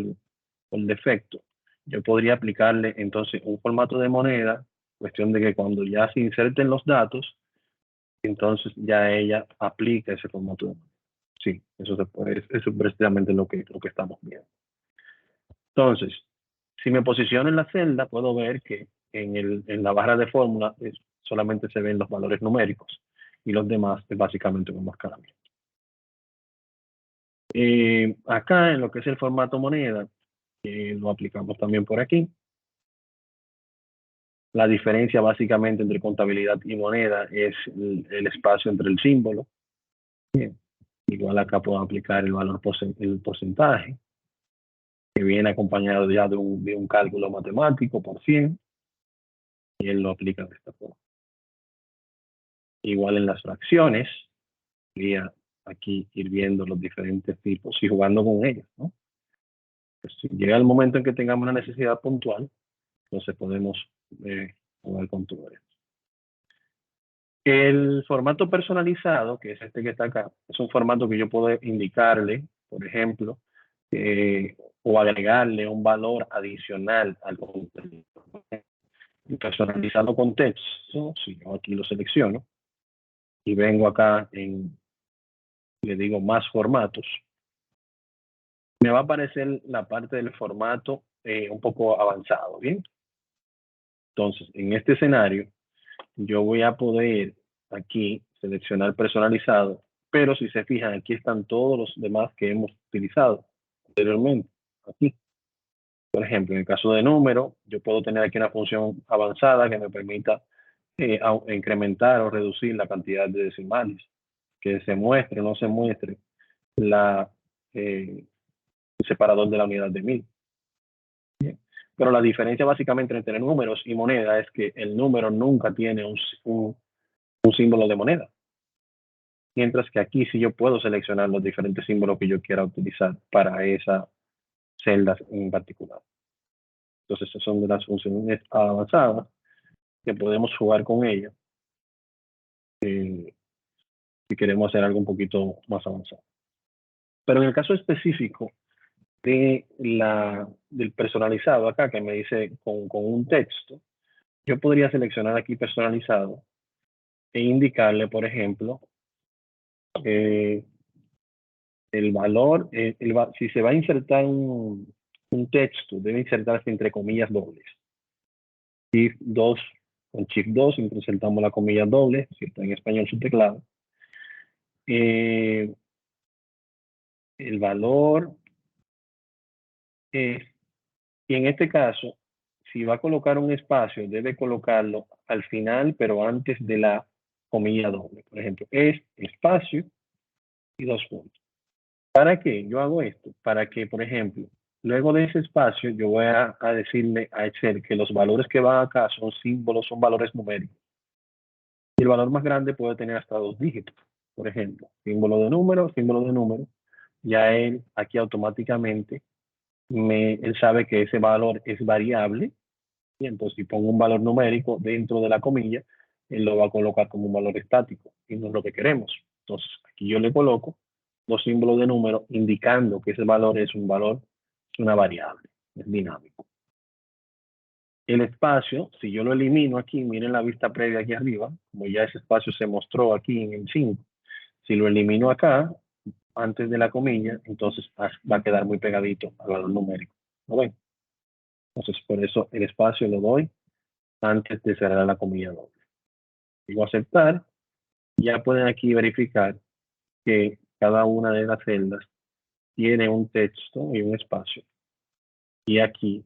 defecto. Yo podría aplicarle entonces un formato de moneda, cuestión de que cuando ya se inserten los datos, entonces ya ella aplica ese formato de moneda. Sí, eso es precisamente lo que estamos viendo. Entonces, si me posiciono en la celda, puedo ver que en la barra de fórmula solamente se ven los valores numéricos y los demás es básicamente un enmascaramiento. Acá en lo que es el formato moneda, lo aplicamos también por aquí. La diferencia básicamente entre contabilidad y moneda es el espacio entre el símbolo. Bien. Igual acá puedo aplicar el valor el porcentaje, que viene acompañado ya de un cálculo matemático por 100, y él lo aplica de esta forma. Igual en las fracciones, podría aquí ir viendo los diferentes tipos y jugando con ellos, ¿no? Pues si llega el momento en que tengamos una necesidad puntual, entonces podemos jugar con todo esto. El formato personalizado, que es este que está acá, es un formato que yo puedo indicarle, por ejemplo, o agregarle un valor adicional al contenido. Personalizado con texto, si yo aquí lo selecciono y vengo acá le digo más formatos, me va a aparecer la parte del formato un poco avanzado, ¿bien? Entonces, en este escenario, yo voy a poder aquí seleccionar personalizado, pero si se fijan, aquí están todos los demás que hemos utilizado anteriormente, aquí. Por ejemplo, en el caso de número, yo puedo tener aquí una función avanzada que me permita incrementar o reducir la cantidad de decimales, que se muestre o no se muestre el separador de la unidad de 1000. Bien. Pero la diferencia básicamente entre números y moneda es que el número nunca tiene un símbolo de moneda. Mientras que aquí sí yo puedo seleccionar los diferentes símbolos que yo quiera utilizar para esas celdas en particular. Entonces, esas son de las funciones avanzadas que podemos jugar con ellas si queremos hacer algo un poquito más avanzado. Pero en el caso específico del personalizado acá, que me dice con un texto, yo podría seleccionar aquí personalizado e indicarle, por ejemplo, el valor, si se va a insertar un texto, debe insertarse entre comillas dobles. Shift 2, con Shift 2 insertamos la comilla doble, si está en español su teclado. El valor es, y en este caso, si va a colocar un espacio, debe colocarlo al final, pero antes de la comilla doble. Por ejemplo, es espacio, y 2 puntos. ¿Para qué yo hago esto? Para que, por ejemplo, luego de ese espacio, yo voy a decirle a Excel que los valores que van acá son símbolos, son valores numéricos. Y el valor más grande puede tener hasta 2 dígitos. Por ejemplo, símbolo de número, ya él aquí automáticamente, él sabe que ese valor es variable, y entonces si pongo un valor numérico dentro de la comilla, él lo va a colocar como un valor estático, y no es lo que queremos. Entonces, aquí yo le coloco 2 símbolos de número indicando que ese valor es un valor, es una variable, es dinámico. El espacio, si yo lo elimino aquí, miren la vista previa aquí arriba, como ya ese espacio se mostró aquí en el 5, si lo elimino acá, antes de la comilla, entonces va a quedar muy pegadito al valor numérico. ¿Lo ven? Entonces, por eso el espacio lo doy antes de cerrar la comilla doble. Digo aceptar, ya pueden aquí verificar que cada una de las celdas tiene un texto y un espacio. Y aquí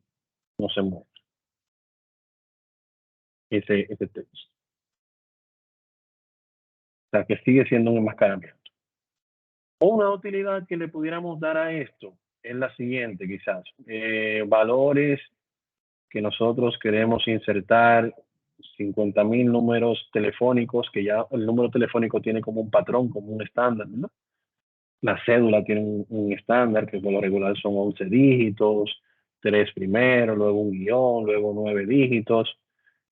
no se muestra ese texto. O sea, que sigue siendo un enmascaramiento. Una utilidad que le pudiéramos dar a esto es la siguiente, quizás. Valores que nosotros queremos insertar, 50.000 números telefónicos, que ya el número telefónico tiene como un patrón, como un estándar, ¿no? La cédula tiene un estándar que por lo regular son 11 dígitos, 3 primero, luego un guión, luego 9 dígitos,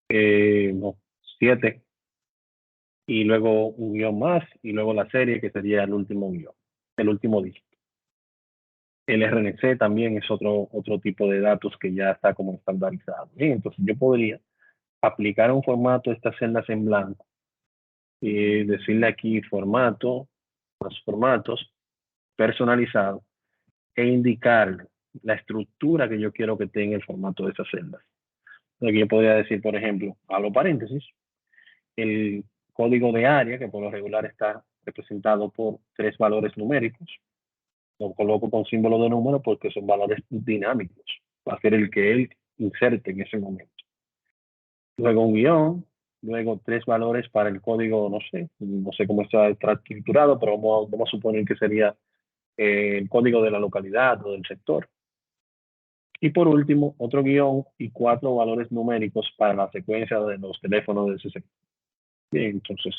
7, y luego un guión más, y luego la serie, que sería el último guión, el último dígito. El RNC también es otro tipo de datos que ya está como estandarizado. Bien, entonces yo podría aplicar un formato de estas celdas en blanco y decirle aquí formato, más formatos, personalizado, e indicarle la estructura que yo quiero que tenga el formato de esas celdas. Aquí yo podría decir, por ejemplo, abro paréntesis, el código de área, que por lo regular está representado por 3 valores numéricos. Lo coloco con símbolo de número porque son valores dinámicos. Va a ser el que él inserte en ese momento. Luego un guión, luego 3 valores para el código, no sé cómo está estructurado, pero vamos a suponer que sería el código de la localidad o del sector. Y por último, otro guión y 4 valores numéricos para la secuencia de los teléfonos de ese sector. Bien, entonces,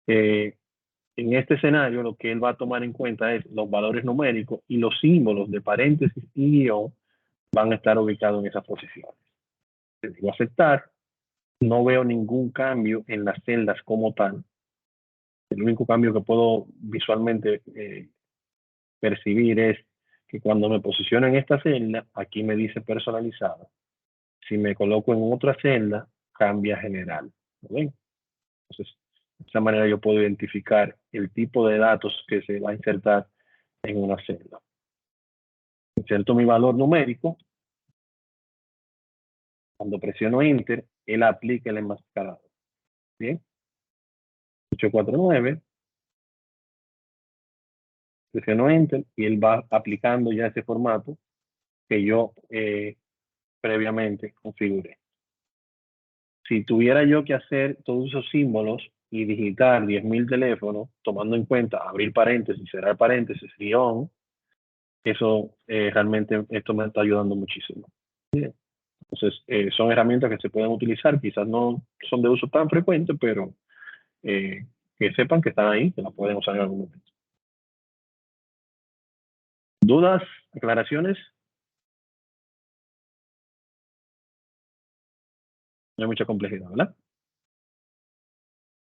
en este escenario lo que él va a tomar en cuenta es los valores numéricos, y los símbolos de paréntesis y guión van a estar ubicados en esas posiciones. Le digo aceptar, no veo ningún cambio en las celdas como tal. El único cambio que puedo visualmente percibir es que cuando me posiciono en esta celda, aquí me dice personalizado. Si me coloco en otra celda, cambia general. ¿Lo ven? Entonces, de esa manera yo puedo identificar el tipo de datos que se va a insertar en una celda. Inserto mi valor numérico. Cuando presiono Enter, él aplica el enmascarado. Bien. 849. Presiono Enter y él va aplicando ya ese formato que yo previamente configuré. Si tuviera yo que hacer todos esos símbolos y digitar 10.000 teléfonos, tomando en cuenta abrir paréntesis, cerrar paréntesis, guión, eso realmente esto me está ayudando muchísimo. Bien. Entonces, son herramientas que se pueden utilizar, quizás no son de uso tan frecuente, pero que sepan que están ahí, que las pueden usar en algún momento. ¿Dudas? ¿Aclaraciones? No hay mucha complejidad, ¿verdad?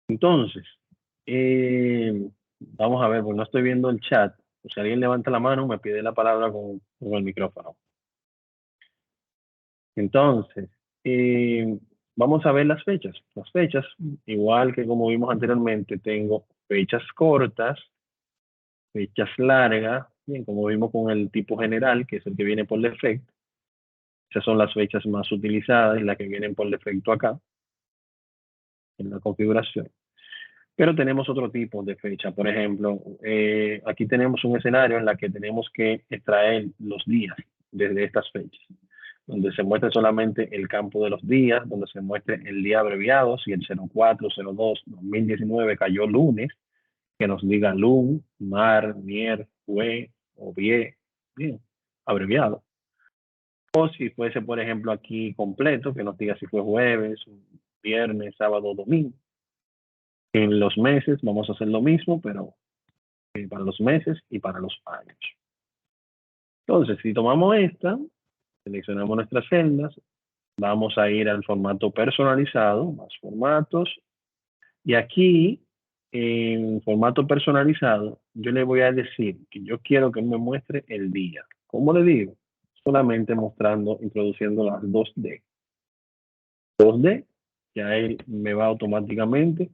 Entonces, vamos a ver, pues no estoy viendo el chat. Si alguien levanta la mano, me pide la palabra con el micrófono. Entonces, vamos a ver las fechas. Las fechas, igual que como vimos anteriormente, tengo fechas cortas, fechas largas, bien, como vimos con el tipo general, que es el que viene por defecto. Esas son las fechas más utilizadas y las que vienen por defecto acá, en la configuración. Pero tenemos otro tipo de fecha. Por ejemplo, aquí tenemos un escenario en el que tenemos que extraer los días desde estas fechas, donde se muestre solamente el campo de los días, donde se muestre el día abreviado, si el 04/02/2019 cayó lunes, que nos diga LUN, MAR, MIER, WE o BIE, bien, abreviado. O si fuese, por ejemplo, aquí completo, que nos diga si fue jueves, viernes, sábado, domingo. En los meses vamos a hacer lo mismo, pero para los meses y para los años. Entonces, si tomamos esta, seleccionamos nuestras celdas, vamos a ir al formato personalizado, más formatos, y aquí, en formato personalizado, yo le voy a decir que yo quiero que me muestre el día. ¿Cómo le digo? Solamente mostrando, introduciendo las 2D. 2D, ya él me va automáticamente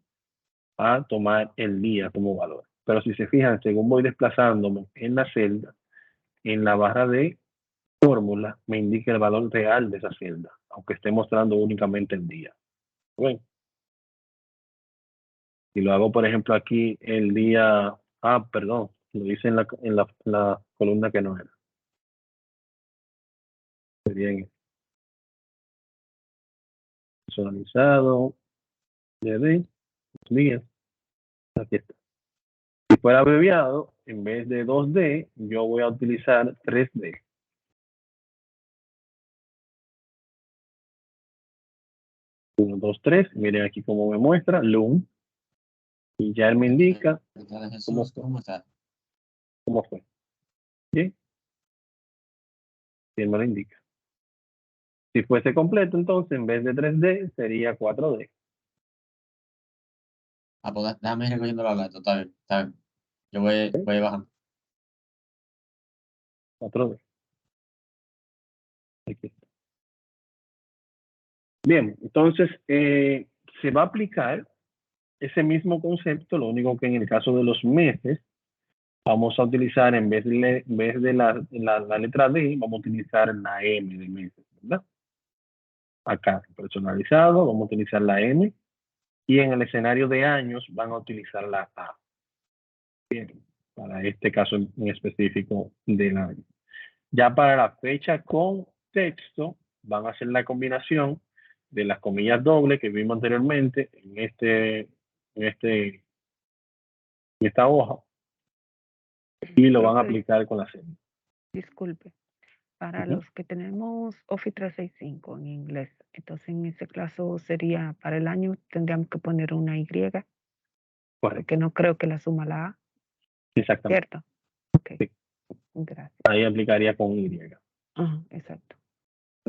a tomar el día como valor. Pero si se fijan, según voy desplazándome en la celda, en la barra de fórmula me indica el valor real de esa celda, aunque esté mostrando únicamente el día. Bueno, si lo hago, por ejemplo, aquí el día, perdón, lo hice en la columna que no era. Bien, personalizado, días, aquí está. Si fuera abreviado, en vez de 2D, yo voy a utilizar 3D. 1, 2, 3, miren aquí cómo me muestra, LUM, y ya él me indica cómo fue. ¿Sí? Y él me lo indica. Si fuese completo, entonces, en vez de 3D, sería 4D. Pues déjame ir recogiendo la lata, está bien, está bien. Yo voy bajando. 4D. Aquí está. Bien, entonces, se va a aplicar ese mismo concepto, lo único que en el caso de los meses, vamos a utilizar, en vez de la letra D, vamos a utilizar la M de meses, ¿verdad? Acá, personalizado, vamos a utilizar la M, y en el escenario de años van a utilizar la A. Bien, para este caso en específico del año. Ya para la fecha con texto, van a hacer la combinación de las comillas dobles que vimos anteriormente en esta hoja, y lo van a aplicar con la serie. Disculpe, para los que tenemos Office 365 en inglés, entonces en ese caso sería, para el año tendríamos que poner una Y, Correcto. porque no creo que la suma la A, Exactamente. ¿cierto? Ok, Sí. gracias. Ahí aplicaría con Y. Ajá, exacto.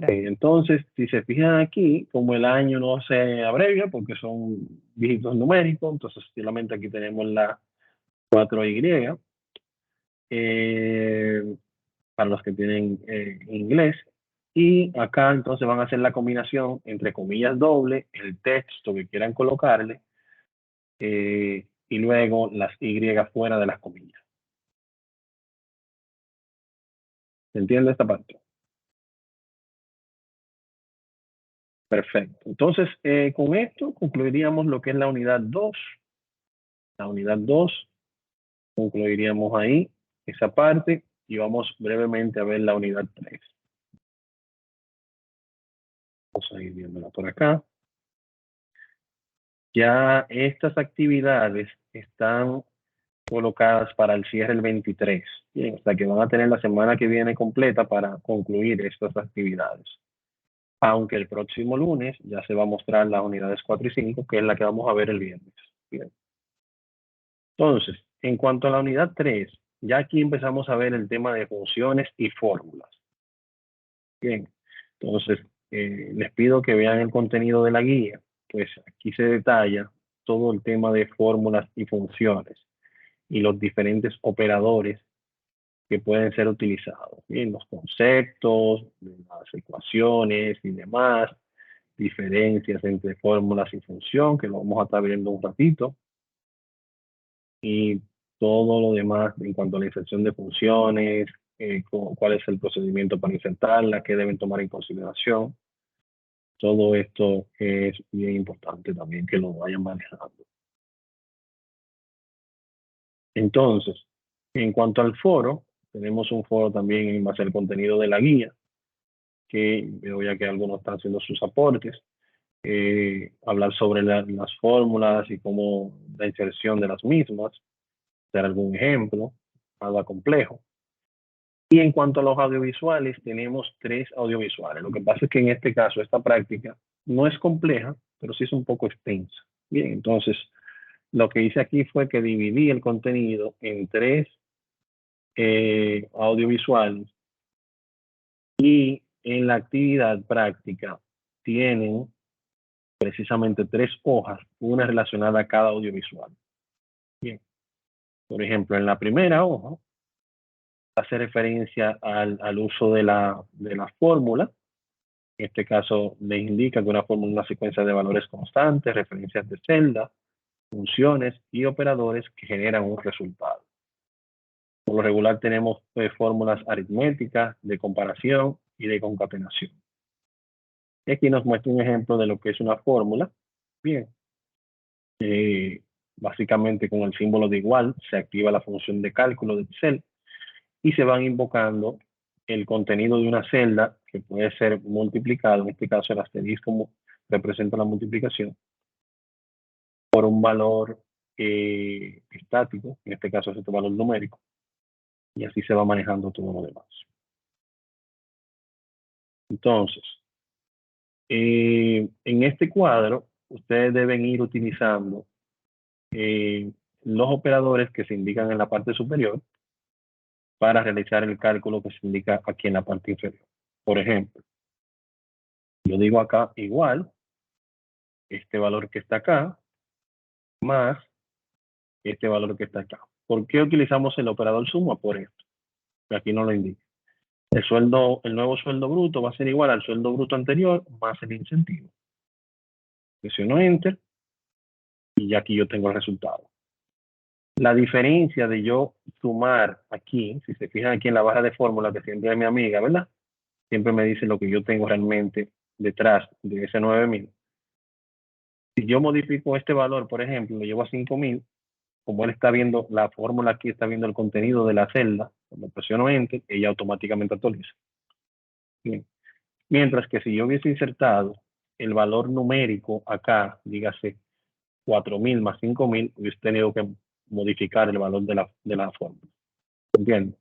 Entonces, si se fijan aquí, como el año no se abrevia porque son dígitos numéricos, entonces solamente aquí tenemos la 4Y. Para los que tienen inglés. Y acá entonces van a hacer la combinación entre comillas doble, el texto que quieran colocarle, y luego las Y fuera de las comillas. ¿Se entiende esta parte? Perfecto. Entonces, con esto concluiríamos lo que es la unidad 2. La unidad 2, concluiríamos ahí esa parte y vamos brevemente a ver la unidad 3. Vamos a ir viéndola por acá. Ya estas actividades están colocadas para el cierre el 23. Bien, o sea que van a tener la semana que viene completa para concluir estas actividades. Aunque el próximo lunes ya se va a mostrar las unidades 4 y 5, que es la que vamos a ver el viernes. Bien. Entonces, en cuanto a la unidad 3, ya aquí empezamos a ver el tema de funciones y fórmulas. Bien, entonces les pido que vean el contenido de la guía, pues aquí se detalla todo el tema de fórmulas y funciones y los diferentes operadores que pueden ser utilizados. Bien, los conceptos, las ecuaciones y demás, diferencias entre fórmulas y función, que lo vamos a estar viendo un ratito, y todo lo demás en cuanto a la inserción de funciones, cuál es el procedimiento para insertarla, qué deben tomar en consideración. Todo esto es bien importante también que lo vayan manejando. Entonces, en cuanto al foro, tenemos un foro también en base al contenido de la guía, que veo ya que algunos están haciendo sus aportes, hablar sobre las fórmulas y cómo la inserción de las mismas, hacer algún ejemplo, algo complejo. Y en cuanto a los audiovisuales, tenemos 3 audiovisuales. Lo que pasa es que en este caso, esta práctica no es compleja, pero sí es un poco extensa. Bien, entonces, lo que hice aquí fue que dividí el contenido en 3 audiovisuales y en la actividad práctica tienen precisamente 3 hojas, una relacionada a cada audiovisual. Bien, por ejemplo, en la primera hoja hace referencia al uso de la fórmula. En este caso, les indica que una fórmula es una secuencia de valores constantes, referencias de celda, funciones y operadores que generan un resultado. Por lo regular tenemos fórmulas aritméticas, de comparación y de concatenación. Y aquí nos muestra un ejemplo de lo que es una fórmula. Bien, básicamente con el símbolo de igual se activa la función de cálculo de Excel y se van invocando el contenido de una celda que puede ser multiplicado, en este caso el asterisco representa la multiplicación, por un valor estático, en este caso es este valor numérico, y así se va manejando todo lo demás. Entonces, en este cuadro, ustedes deben ir utilizando los operadores que se indican en la parte superior para realizar el cálculo que se indica aquí en la parte inferior. Por ejemplo, yo digo acá igual, este valor que está acá, más este valor que está acá. ¿Por qué utilizamos el operador suma? Por esto, que aquí no lo indica. El nuevo sueldo bruto va a ser igual al sueldo bruto anterior más el incentivo. Presiono Enter y ya aquí yo tengo el resultado. La diferencia de yo sumar aquí, si se fijan aquí en la barra de fórmula, que siempre es mi amiga, ¿verdad? Siempre me dice lo que yo tengo realmente detrás de ese 9.000. Si yo modifico este valor, por ejemplo, lo llevo a 5.000, como él está viendo la fórmula aquí, está viendo el contenido de la celda, cuando presiono Enter, ella automáticamente actualiza. Bien. Mientras que si yo hubiese insertado el valor numérico acá, dígase 4.000 más 5.000, hubiese tenido que modificar el valor de la fórmula. ¿Entienden?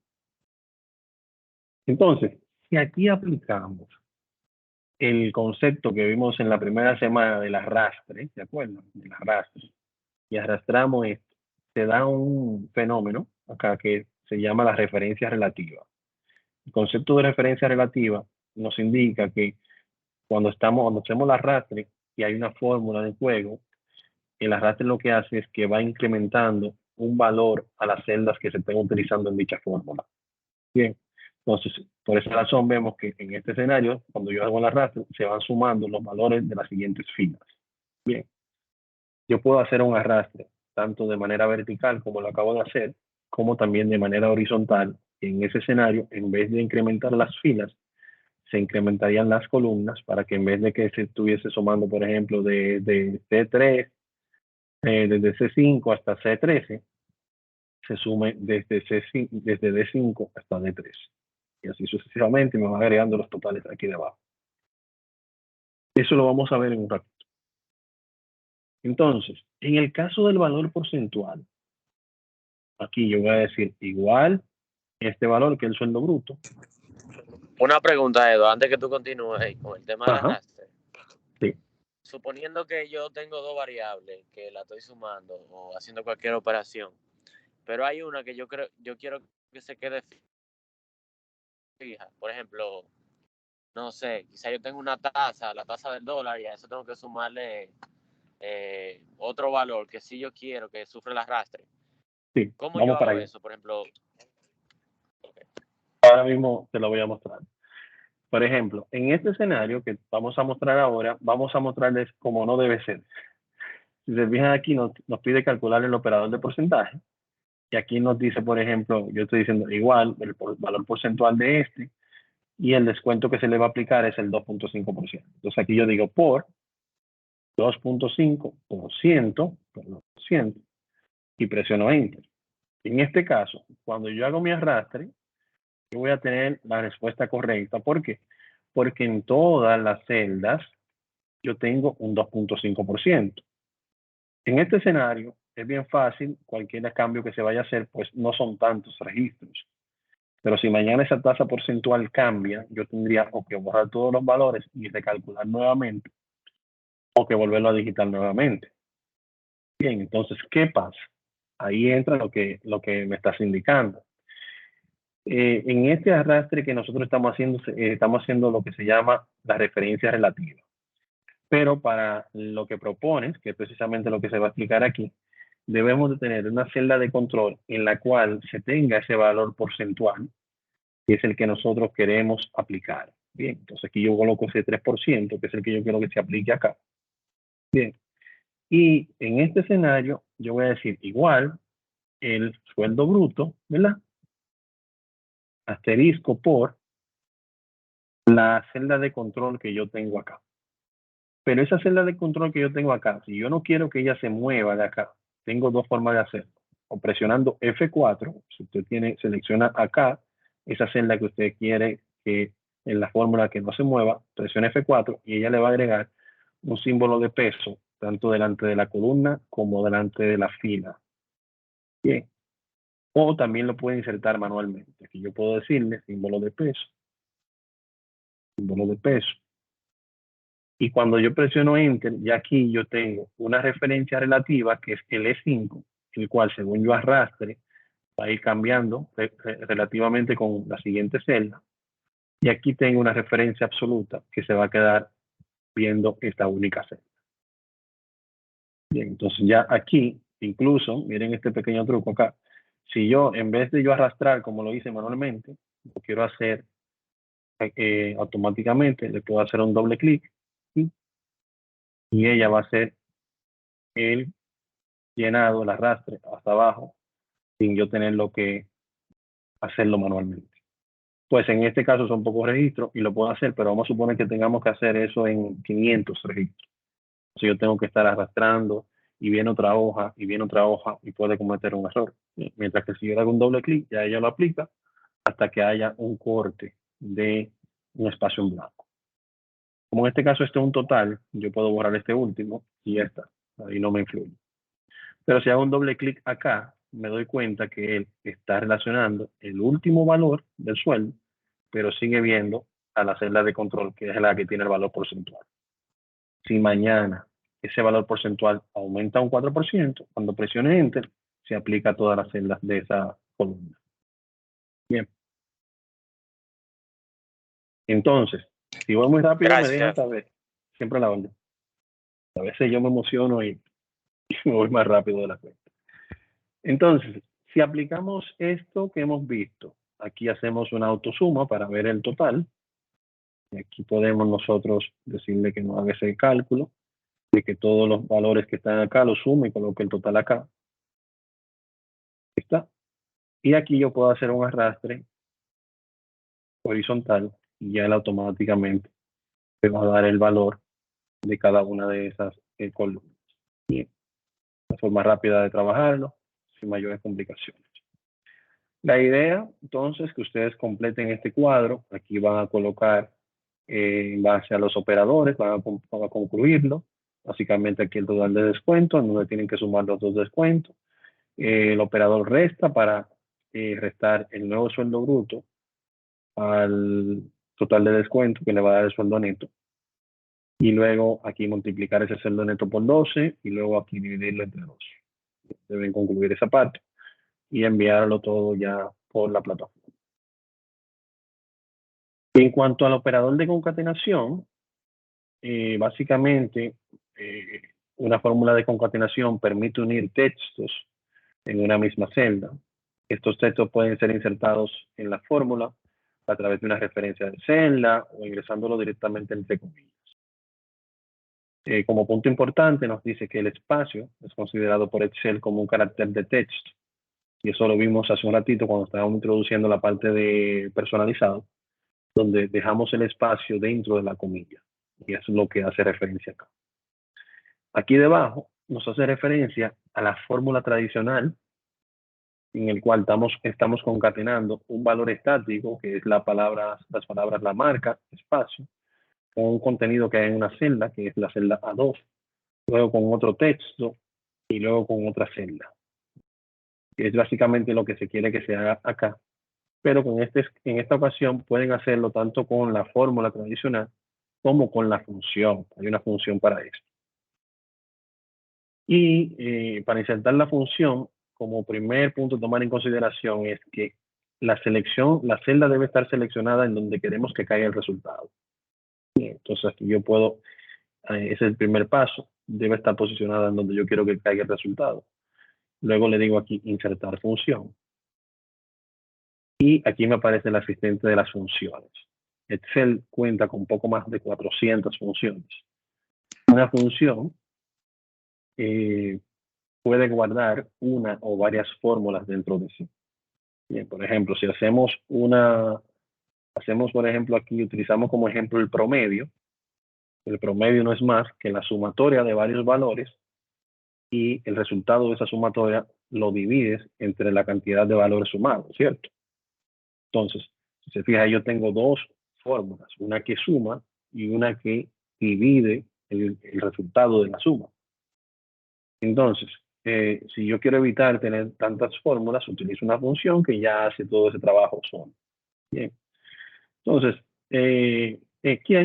Entonces, si aquí aplicamos el concepto que vimos en la primera semana del arrastre, ¿de acuerdo? Del arrastre, y arrastramos esto, se da un fenómeno acá que se llama la referencia relativa. El concepto de referencia relativa nos indica que cuando hacemos el arrastre y hay una fórmula de juego, el arrastre lo que hace es que va incrementando un valor a las celdas que se estén utilizando en dicha fórmula. Bien, entonces, por esa razón vemos que en este escenario, cuando yo hago el arrastre, se van sumando los valores de las siguientes filas. Bien, yo puedo hacer un arrastre tanto de manera vertical como lo acabo de hacer, como también de manera horizontal. En ese escenario, en vez de incrementar las filas, se incrementarían las columnas para que en vez de que se estuviese sumando, por ejemplo, de C3, desde C5 hasta C13, se sume desde D5 hasta D3. Y así sucesivamente me van agregando los totales aquí debajo. Eso lo vamos a ver en un ratito. Entonces, en el caso del valor porcentual, aquí yo voy a decir igual este valor que el sueldo bruto. Una pregunta, Edo, antes que tú continúes con el tema del arrastre. Sí. Suponiendo que yo tengo 2 variables que la estoy sumando o haciendo cualquier operación, pero hay una que yo quiero que se quede fija. Por ejemplo, no sé, quizá yo tengo una tasa, la tasa del dólar, y a eso tengo que sumarle otro valor que sí yo quiero que sufra el arrastre. Sí, ¿Cómo yo hago eso? Por ejemplo, ahora mismo te lo voy a mostrar. Por ejemplo, en este escenario que vamos a mostrar ahora, vamos a mostrarles cómo no debe ser. Si se fijan aquí, nos pide calcular el operador de porcentaje. Y aquí nos dice, por ejemplo, yo estoy diciendo igual el valor porcentual de este, y el descuento que se le va a aplicar es el 2.5%. Entonces aquí yo digo por 2.5%, y presiono Enter. En este caso, cuando yo hago mi arrastre, yo voy a tener la respuesta correcta. ¿Por qué? Porque en todas las celdas yo tengo un 2.5%. En este escenario, es bien fácil, cualquier cambio que se vaya a hacer, pues no son tantos registros. Pero si mañana esa tasa porcentual cambia, yo tendría o que borrar todos los valores y recalcular nuevamente, o que volverlo a digitar nuevamente. Bien, entonces, ¿qué pasa? Ahí entra lo que me estás indicando. En este arrastre que nosotros estamos haciendo lo que se llama la referencia relativa. Pero para lo que propones, que es precisamente lo que se va a explicar aquí, debemos de tener una celda de control en la cual se tenga ese valor porcentual, que es el que nosotros queremos aplicar. Bien, entonces aquí yo coloco ese 3%, que es el que yo quiero que se aplique acá. Bien, y en este escenario yo voy a decir igual el sueldo bruto, ¿verdad? Asterisco por la celda de control que yo tengo acá. Pero esa celda de control que yo tengo acá, si yo no quiero que ella se mueva de acá, tengo dos formas de hacerlo. O presionando F4, si usted selecciona acá esa celda que usted quiere que en la fórmula que no se mueva, presiona F4 y ella le va a agregar un símbolo de peso, tanto delante de la columna como delante de la fila. Bien. O también lo puede insertar manualmente. Aquí yo puedo decirle símbolo de peso. Símbolo de peso. Y cuando yo presiono Enter, ya aquí yo tengo una referencia relativa que es el E5, el cual según yo arrastre va a ir cambiando relativamente con la siguiente celda. Y aquí tengo una referencia absoluta que se va a quedar viendo esta única celda. Bien, entonces ya aquí, incluso, miren este pequeño truco acá. Si yo, en vez de yo arrastrar como lo hice manualmente, lo quiero hacer automáticamente, le puedo hacer un doble clic y ella va a hacer el llenado, el arrastre hasta abajo, sin yo tenerlo que hacerlo manualmente. Pues en este caso son pocos registros y lo puedo hacer, pero vamos a suponer que tengamos que hacer eso en 500 registros. Si yo tengo que estar arrastrando y viene otra hoja y viene otra hoja y puede cometer un error. Mientras que si yo hago un doble clic, ya ella lo aplica hasta que haya un corte de un espacio en blanco. Como en este caso este es un total, yo puedo borrar este último y ya está. Ahí no me influye. Pero si hago un doble clic acá, me doy cuenta que él está relacionando el último valor del sueldo, pero sigue viendo a la celda de control, que es la que tiene el valor porcentual. Si mañana ese valor porcentual aumenta un 4%, cuando presione Enter, se aplica a todas las celdas de esa columna. Bien. Entonces, si voy muy rápido, me dejan saber. Siempre la orden. A veces yo me emociono y me voy más rápido de la cuenta. Entonces, si aplicamos esto que hemos visto, aquí hacemos una autosuma para ver el total. Y aquí podemos nosotros decirle que no haga ese cálculo, de que todos los valores que están acá los sume y coloque el total acá. Está. Y aquí yo puedo hacer un arrastre horizontal y ya él automáticamente me va a dar el valor de cada una de esas columnas. Bien. La forma rápida de trabajarlo, sin mayores complicaciones. La idea, entonces, que ustedes completen este cuadro. Aquí van a colocar en base a los operadores, van a concluirlo. Básicamente aquí el total de descuento, en donde tienen que sumar los dos descuentos. El operador resta para restar el nuevo sueldo bruto al total de descuento que le va a dar el sueldo neto. Y luego aquí multiplicar ese sueldo neto por 12 y luego aquí dividirlo entre 2. Deben concluir esa parte y enviarlo todo ya por la plataforma. En cuanto al operador de concatenación, básicamente una fórmula de concatenación permite unir textos en una misma celda. Estos textos pueden ser insertados en la fórmula a través de una referencia de celda o ingresándolo directamente entre comillas. Como punto importante nos dice que el espacio es considerado por Excel como un carácter de texto. Y eso lo vimos hace un ratito cuando estábamos introduciendo la parte de personalizado, donde dejamos el espacio dentro de la comilla. Y eso es lo que hace referencia acá. Aquí debajo nos hace referencia a la fórmula tradicional en el cual estamos concatenando un valor estático, que es las palabras, la marca, espacio, con un contenido que hay en una celda, que es la celda A2, luego con otro texto, y luego con otra celda. Es básicamente lo que se quiere que se haga acá. Pero en esta ocasión pueden hacerlo tanto con la fórmula tradicional como con la función. Hay una función para esto. Y para insertar la función, como primer punto a tomar en consideración es que la celda debe estar seleccionada en donde queremos que caiga el resultado. Entonces aquí yo puedo, ese es el primer paso, debe estar posicionada en donde yo quiero que caiga el resultado. Luego le digo aquí insertar función. Y aquí me aparece el asistente de las funciones. Excel cuenta con poco más de 400 funciones. Una función puede guardar una o varias fórmulas dentro de sí. Bien, por ejemplo, si hacemos por ejemplo, aquí utilizamos como ejemplo el promedio. El promedio no es más que la sumatoria de varios valores y el resultado de esa sumatoria lo divides entre la cantidad de valores sumados, ¿cierto? Entonces, si se fija, yo tengo dos fórmulas, una que suma y una que divide el resultado de la suma. Entonces, si yo quiero evitar tener tantas fórmulas, utilizo una función que ya hace todo ese trabajo solo. Bien. Entonces,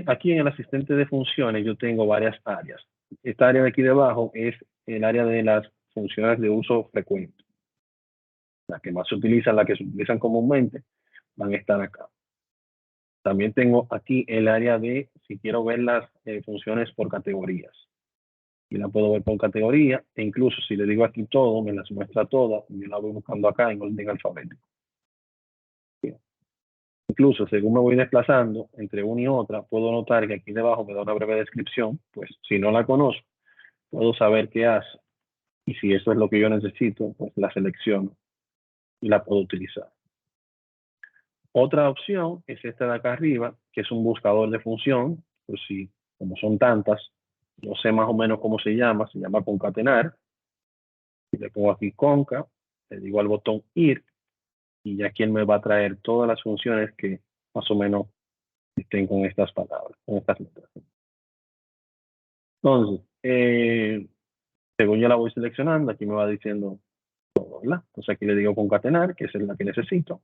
aquí en el asistente de funciones yo tengo varias áreas. Esta área de aquí debajo es el área de las funciones de uso frecuente. Las que más se utilizan, las que se utilizan comúnmente, van a estar acá. También tengo aquí el área de, si quiero ver las funciones por categorías. Y la puedo ver por categoría, e incluso si le digo aquí todo, me las muestra todas, y yo la voy buscando acá en orden alfabético. Bien. Incluso según me voy desplazando entre una y otra, puedo notar que aquí debajo me da una breve descripción, pues si no la conozco, puedo saber qué hace. Y si eso es lo que yo necesito, pues la selecciono y la puedo utilizar. Otra opción es esta de acá arriba, que es un buscador de función. Pues si, como son tantas, no sé más o menos cómo se llama concatenar. Y le pongo aquí conca, le digo al botón ir, y ya aquí él me va a traer todas las funciones que más o menos estén con estas palabras, con estas letras. Entonces, según yo la voy seleccionando, aquí me va diciendo todo, ¿verdad? Entonces aquí le digo concatenar, que es la que necesito.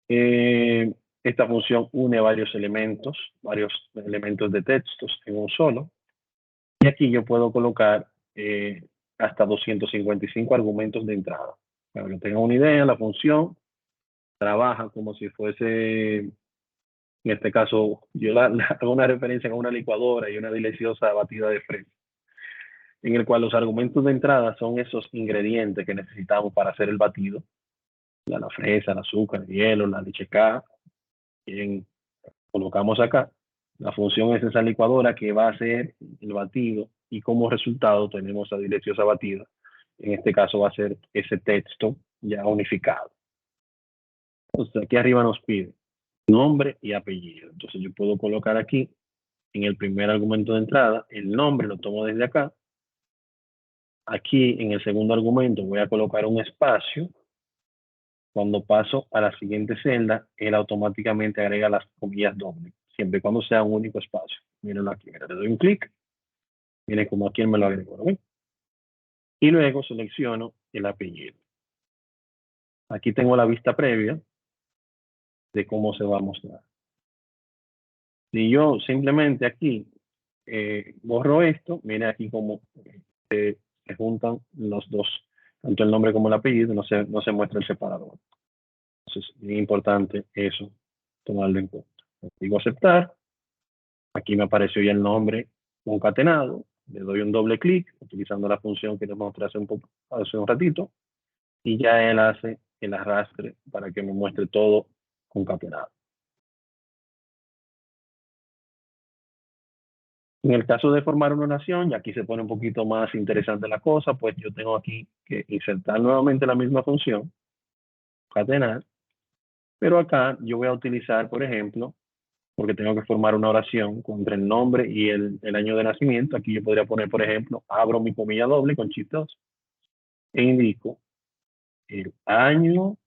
Esta función une varios elementos de textos en un solo. Y aquí yo puedo colocar hasta 255 argumentos de entrada. Para que tengan una idea, la función trabaja como si fuese, en este caso, yo hago una referencia a una licuadora y una deliciosa batida de fresa, en el cual los argumentos de entrada son esos ingredientes que necesitamos para hacer el batido. La fresa, el azúcar, el hielo, la leche K. Bien, colocamos acá. La función es esa licuadora que va a hacer el batido y como resultado tenemos la deliciosa batida. En este caso va a ser ese texto ya unificado. Entonces aquí arriba nos pide nombre y apellido. Entonces yo puedo colocar aquí en el primer argumento de entrada el nombre, lo tomo desde acá. Aquí en el segundo argumento voy a colocar un espacio. Cuando paso a la siguiente celda, él automáticamente agrega las comillas dobles, siempre y cuando sea un único espacio. Mírenlo aquí, le doy un clic, miren como aquí él me lo agregó, ¿no? Y luego selecciono el apellido. Aquí tengo la vista previa de cómo se va a mostrar. Si yo simplemente aquí borro esto, miren aquí cómo se juntan los dos, tanto el nombre como el apellido, no se muestra el separador. Entonces, es muy importante eso, tomarlo en cuenta. Digo aceptar, aquí me apareció ya el nombre concatenado, le doy un doble clic, utilizando la función que les mostré hace un ratito, y ya él hace el arrastre para que me muestre todo concatenado. En el caso de formar una oración, y aquí se pone un poquito más interesante la cosa, pues yo tengo aquí que insertar nuevamente la misma función, concatenar, pero acá yo voy a utilizar, por ejemplo, porque tengo que formar una oración entre el nombre y el año de nacimiento. Aquí yo podría poner, por ejemplo, abro mi comilla doble con shift 2 e indico el año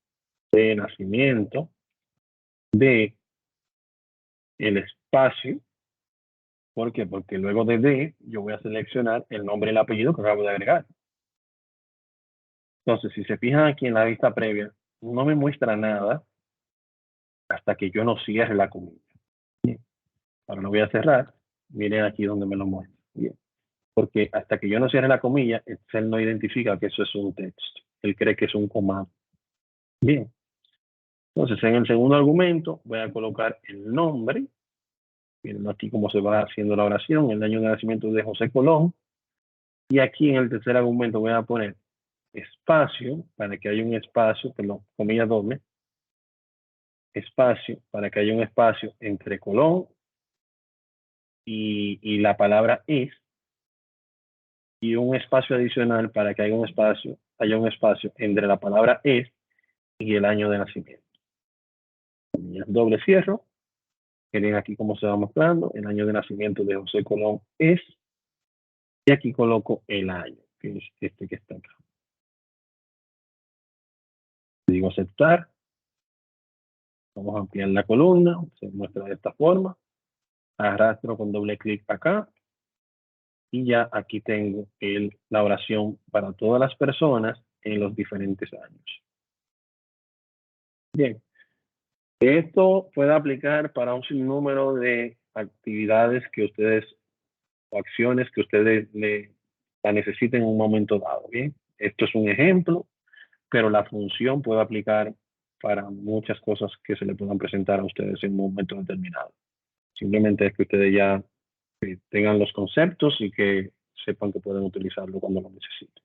de nacimiento de el espacio ¿Por qué? Porque luego de D, yo voy a seleccionar el nombre y el apellido que acabo de agregar. Entonces, si se fijan aquí en la vista previa, no me muestra nada hasta que yo no cierre la comilla. Bien. Ahora lo voy a cerrar. Miren aquí donde me lo muestra. Bien. Porque hasta que yo no cierre la comilla, Excel no identifica que eso es un texto. Él cree que es un comando. Bien. Entonces, en el segundo argumento, voy a colocar el nombre. Miren aquí cómo se va haciendo la oración, el año de nacimiento de José Colón. Y aquí en el tercer argumento voy a poner espacio, para que haya un espacio, perdón, comilla doble, espacio, para que haya un espacio entre Colón y la palabra es, y un espacio adicional para que haya un espacio entre la palabra es y el año de nacimiento. Comillas doble cierro. Miren aquí cómo se va mostrando. El año de nacimiento de José Colón es. Y aquí coloco el año, que es este que está acá. Digo aceptar. Vamos a ampliar la columna. Se muestra de esta forma. Arrastro con doble clic acá. Y ya aquí tengo la oración para todas las personas en los diferentes años. Bien. Esto puede aplicar para un sinnúmero de actividades que ustedes o acciones que ustedes la necesiten en un momento dado. Bien, esto es un ejemplo, pero la función puede aplicar para muchas cosas que se le puedan presentar a ustedes en un momento determinado. Simplemente es que ustedes ya tengan los conceptos y que sepan que pueden utilizarlo cuando lo necesiten.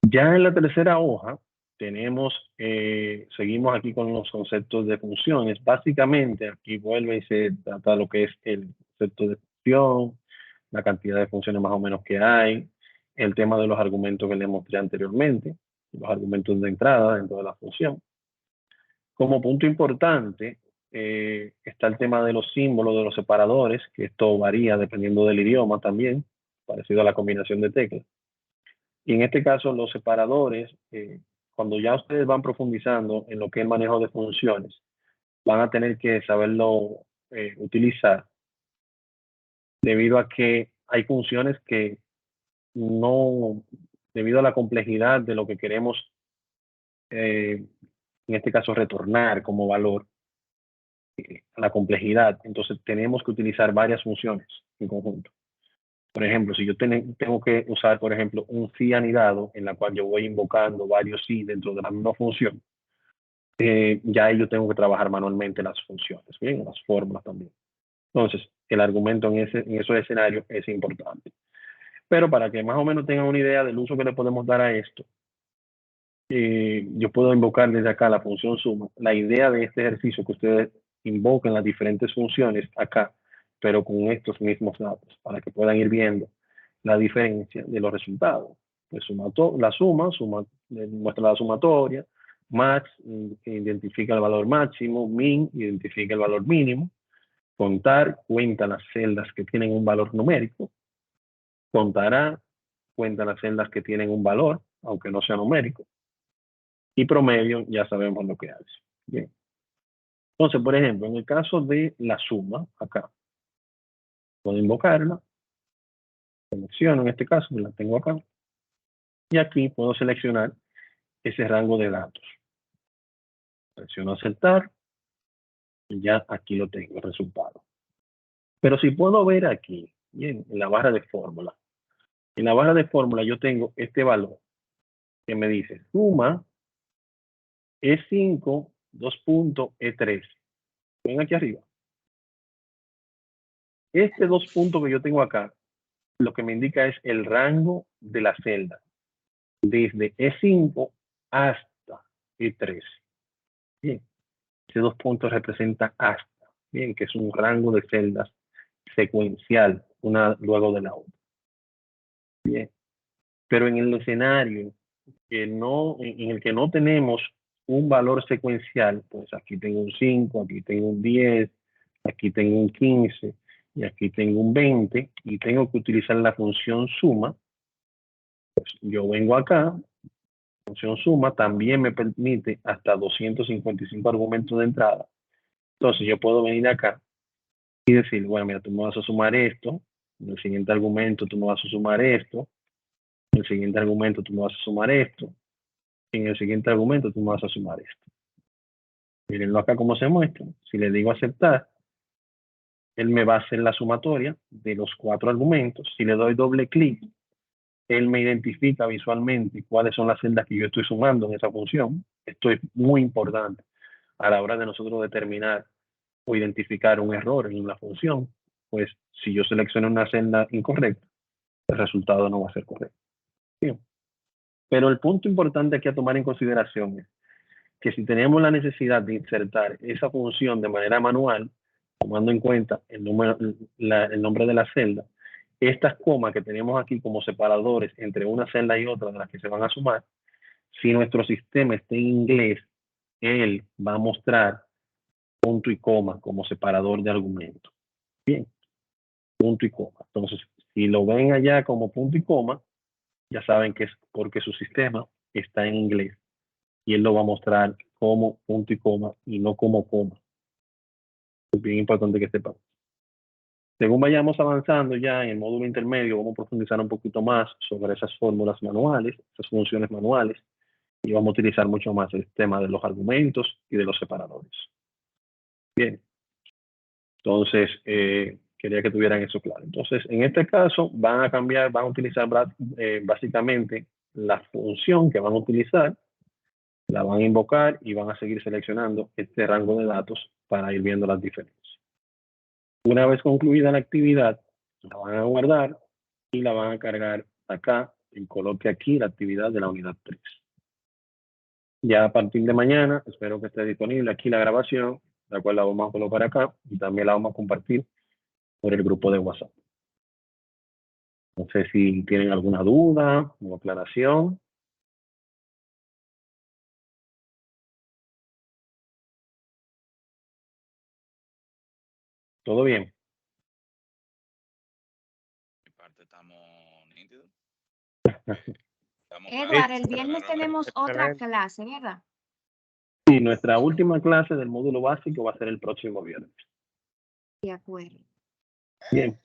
Ya en la tercera hoja seguimos aquí con los conceptos de funciones. Básicamente aquí vuelve y se trata lo que es el concepto de función, la cantidad de funciones más o menos que hay, el tema de los argumentos que les mostré anteriormente, los argumentos de entrada dentro de la función. Como punto importante está el tema de los símbolos, de los separadores, que esto varía dependiendo del idioma también, parecido a la combinación de teclas. Y en este caso, los separadores, cuando ya ustedes van profundizando en lo que es el manejo de funciones, van a tener que saberlo utilizar, debido a que hay funciones que no, debido a la complejidad de lo que queremos, en este caso, retornar como valor, a la complejidad, entonces tenemos que utilizar varias funciones en conjunto. Por ejemplo, si yo tengo que usar, por ejemplo, un sí anidado, en la cual yo voy invocando varios sí dentro de la misma función, ya yo tengo que trabajar manualmente las funciones, bien, las fórmulas también. Entonces, el argumento en esos escenarios es importante. Pero para que más o menos tengan una idea del uso que le podemos dar a esto, yo puedo invocar desde acá la función suma. La idea de este ejercicio que ustedes invoquen las diferentes funciones acá, pero con estos mismos datos, para que puedan ir viendo la diferencia de los resultados. Pues la suma muestra la sumatoria, max identifica el valor máximo, min identifica el valor mínimo, contar cuenta las celdas que tienen un valor numérico, contará cuenta las celdas que tienen un valor, aunque no sea numérico, y promedio ya sabemos lo que hace. Bien. Entonces, por ejemplo, en el caso de la suma, acá, puedo invocarla, selecciono en este caso, la tengo acá, y aquí puedo seleccionar ese rango de datos. Selecciono aceptar, y ya aquí lo tengo, el resultado. Pero si puedo ver aquí, bien, en la barra de fórmula, en la barra de fórmula yo tengo este valor que me dice suma E5, 2 puntos, E3. Ven aquí arriba. Este 2 puntos que yo tengo acá, lo que me indica es el rango de la celda, desde E5 hasta E3. Bien, ese 2 puntos representa hasta, bien, que es un rango de celdas secuencial, una luego de la otra. Bien, pero en el escenario en el que no tenemos un valor secuencial, pues aquí tengo un 5, aquí tengo un 10, aquí tengo un 15 y aquí tengo un 20 y tengo que utilizar la función suma. Pues yo vengo acá, la función suma también me permite hasta 255 argumentos de entrada Entonces yo puedo venir acá y decir, bueno, mira, tú me vas a sumar esto, en el siguiente argumento tú me vas a sumar esto, en el siguiente argumento tú me vas a sumar esto, y en el siguiente argumento tú me vas a sumar esto. Mírenlo acá cómo se muestra. Si le digo aceptar, él me va a hacer la sumatoria de los 4 argumentos. Si le doy doble clic, él me identifica visualmente cuáles son las celdas que yo estoy sumando en esa función. Esto es muy importante a la hora de nosotros determinar o identificar un error en la función. Pues si yo selecciono una celda incorrecta, el resultado no va a ser correcto. Bien. Pero el punto importante aquí a tomar en consideración es que si tenemos la necesidad de insertar esa función de manera manual, tomando en cuenta el nombre de la celda, estas comas que tenemos aquí como separadores entre una celda y otra de las que se van a sumar, si nuestro sistema está en inglés, él va a mostrar punto y coma como separador de argumento. Bien, punto y coma. Entonces, si lo ven allá como punto y coma, ya saben que es porque su sistema está en inglés y él lo va a mostrar como punto y coma y no como coma. Es bien importante que sepan. Según vayamos avanzando ya en el módulo intermedio, vamos a profundizar un poquito más sobre esas fórmulas manuales, esas funciones manuales, y vamos a utilizar mucho más el tema de los argumentos y de los separadores. Bien. Entonces, quería que tuvieran eso claro. Entonces, en este caso, van a utilizar básicamente la función que van a utilizar, la van a invocar y van a seguir seleccionando este rango de datos para ir viendo las diferencias. Una vez concluida la actividad, la van a guardar y la van a cargar acá y coloque aquí la actividad de la unidad 3. Ya a partir de mañana, espero que esté disponible aquí la grabación, la cual la vamos a colocar acá y también la vamos a compartir por el grupo de WhatsApp. No sé si tienen alguna duda o aclaración. ¿Todo bien? Mi parte estamos nítidos. Edward, el viernes tenemos otra Excelente. clase, ¿verdad? Sí, nuestra última clase del módulo básico va a ser el próximo viernes. De acuerdo. Bien.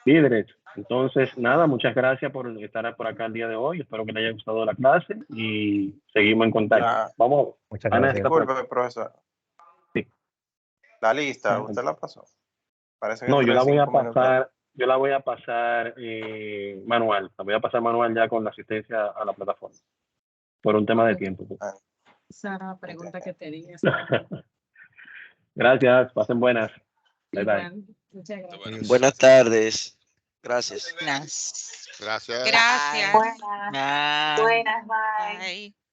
Líderes, entonces nada, muchas gracias por estar por acá el día de hoy. Espero que les haya gustado la clase y seguimos en contacto. Vamos. Muchas Ana, gracias. está por Disculpe, profesor. Sí. La lista, ¿usted la pasó? Parece que No, yo la voy a 5 minutos. pasar, manual. La voy a pasar manual ya con la asistencia a la plataforma. Por un tema de tiempo. Sara, pregunta que te digas. Gracias, pasen buenas. Bye bye. Igual, muchas gracias. Buenas tardes. Gracias. Gracias. Gracias. Buenas. Bye. Buenas, bye. Bye.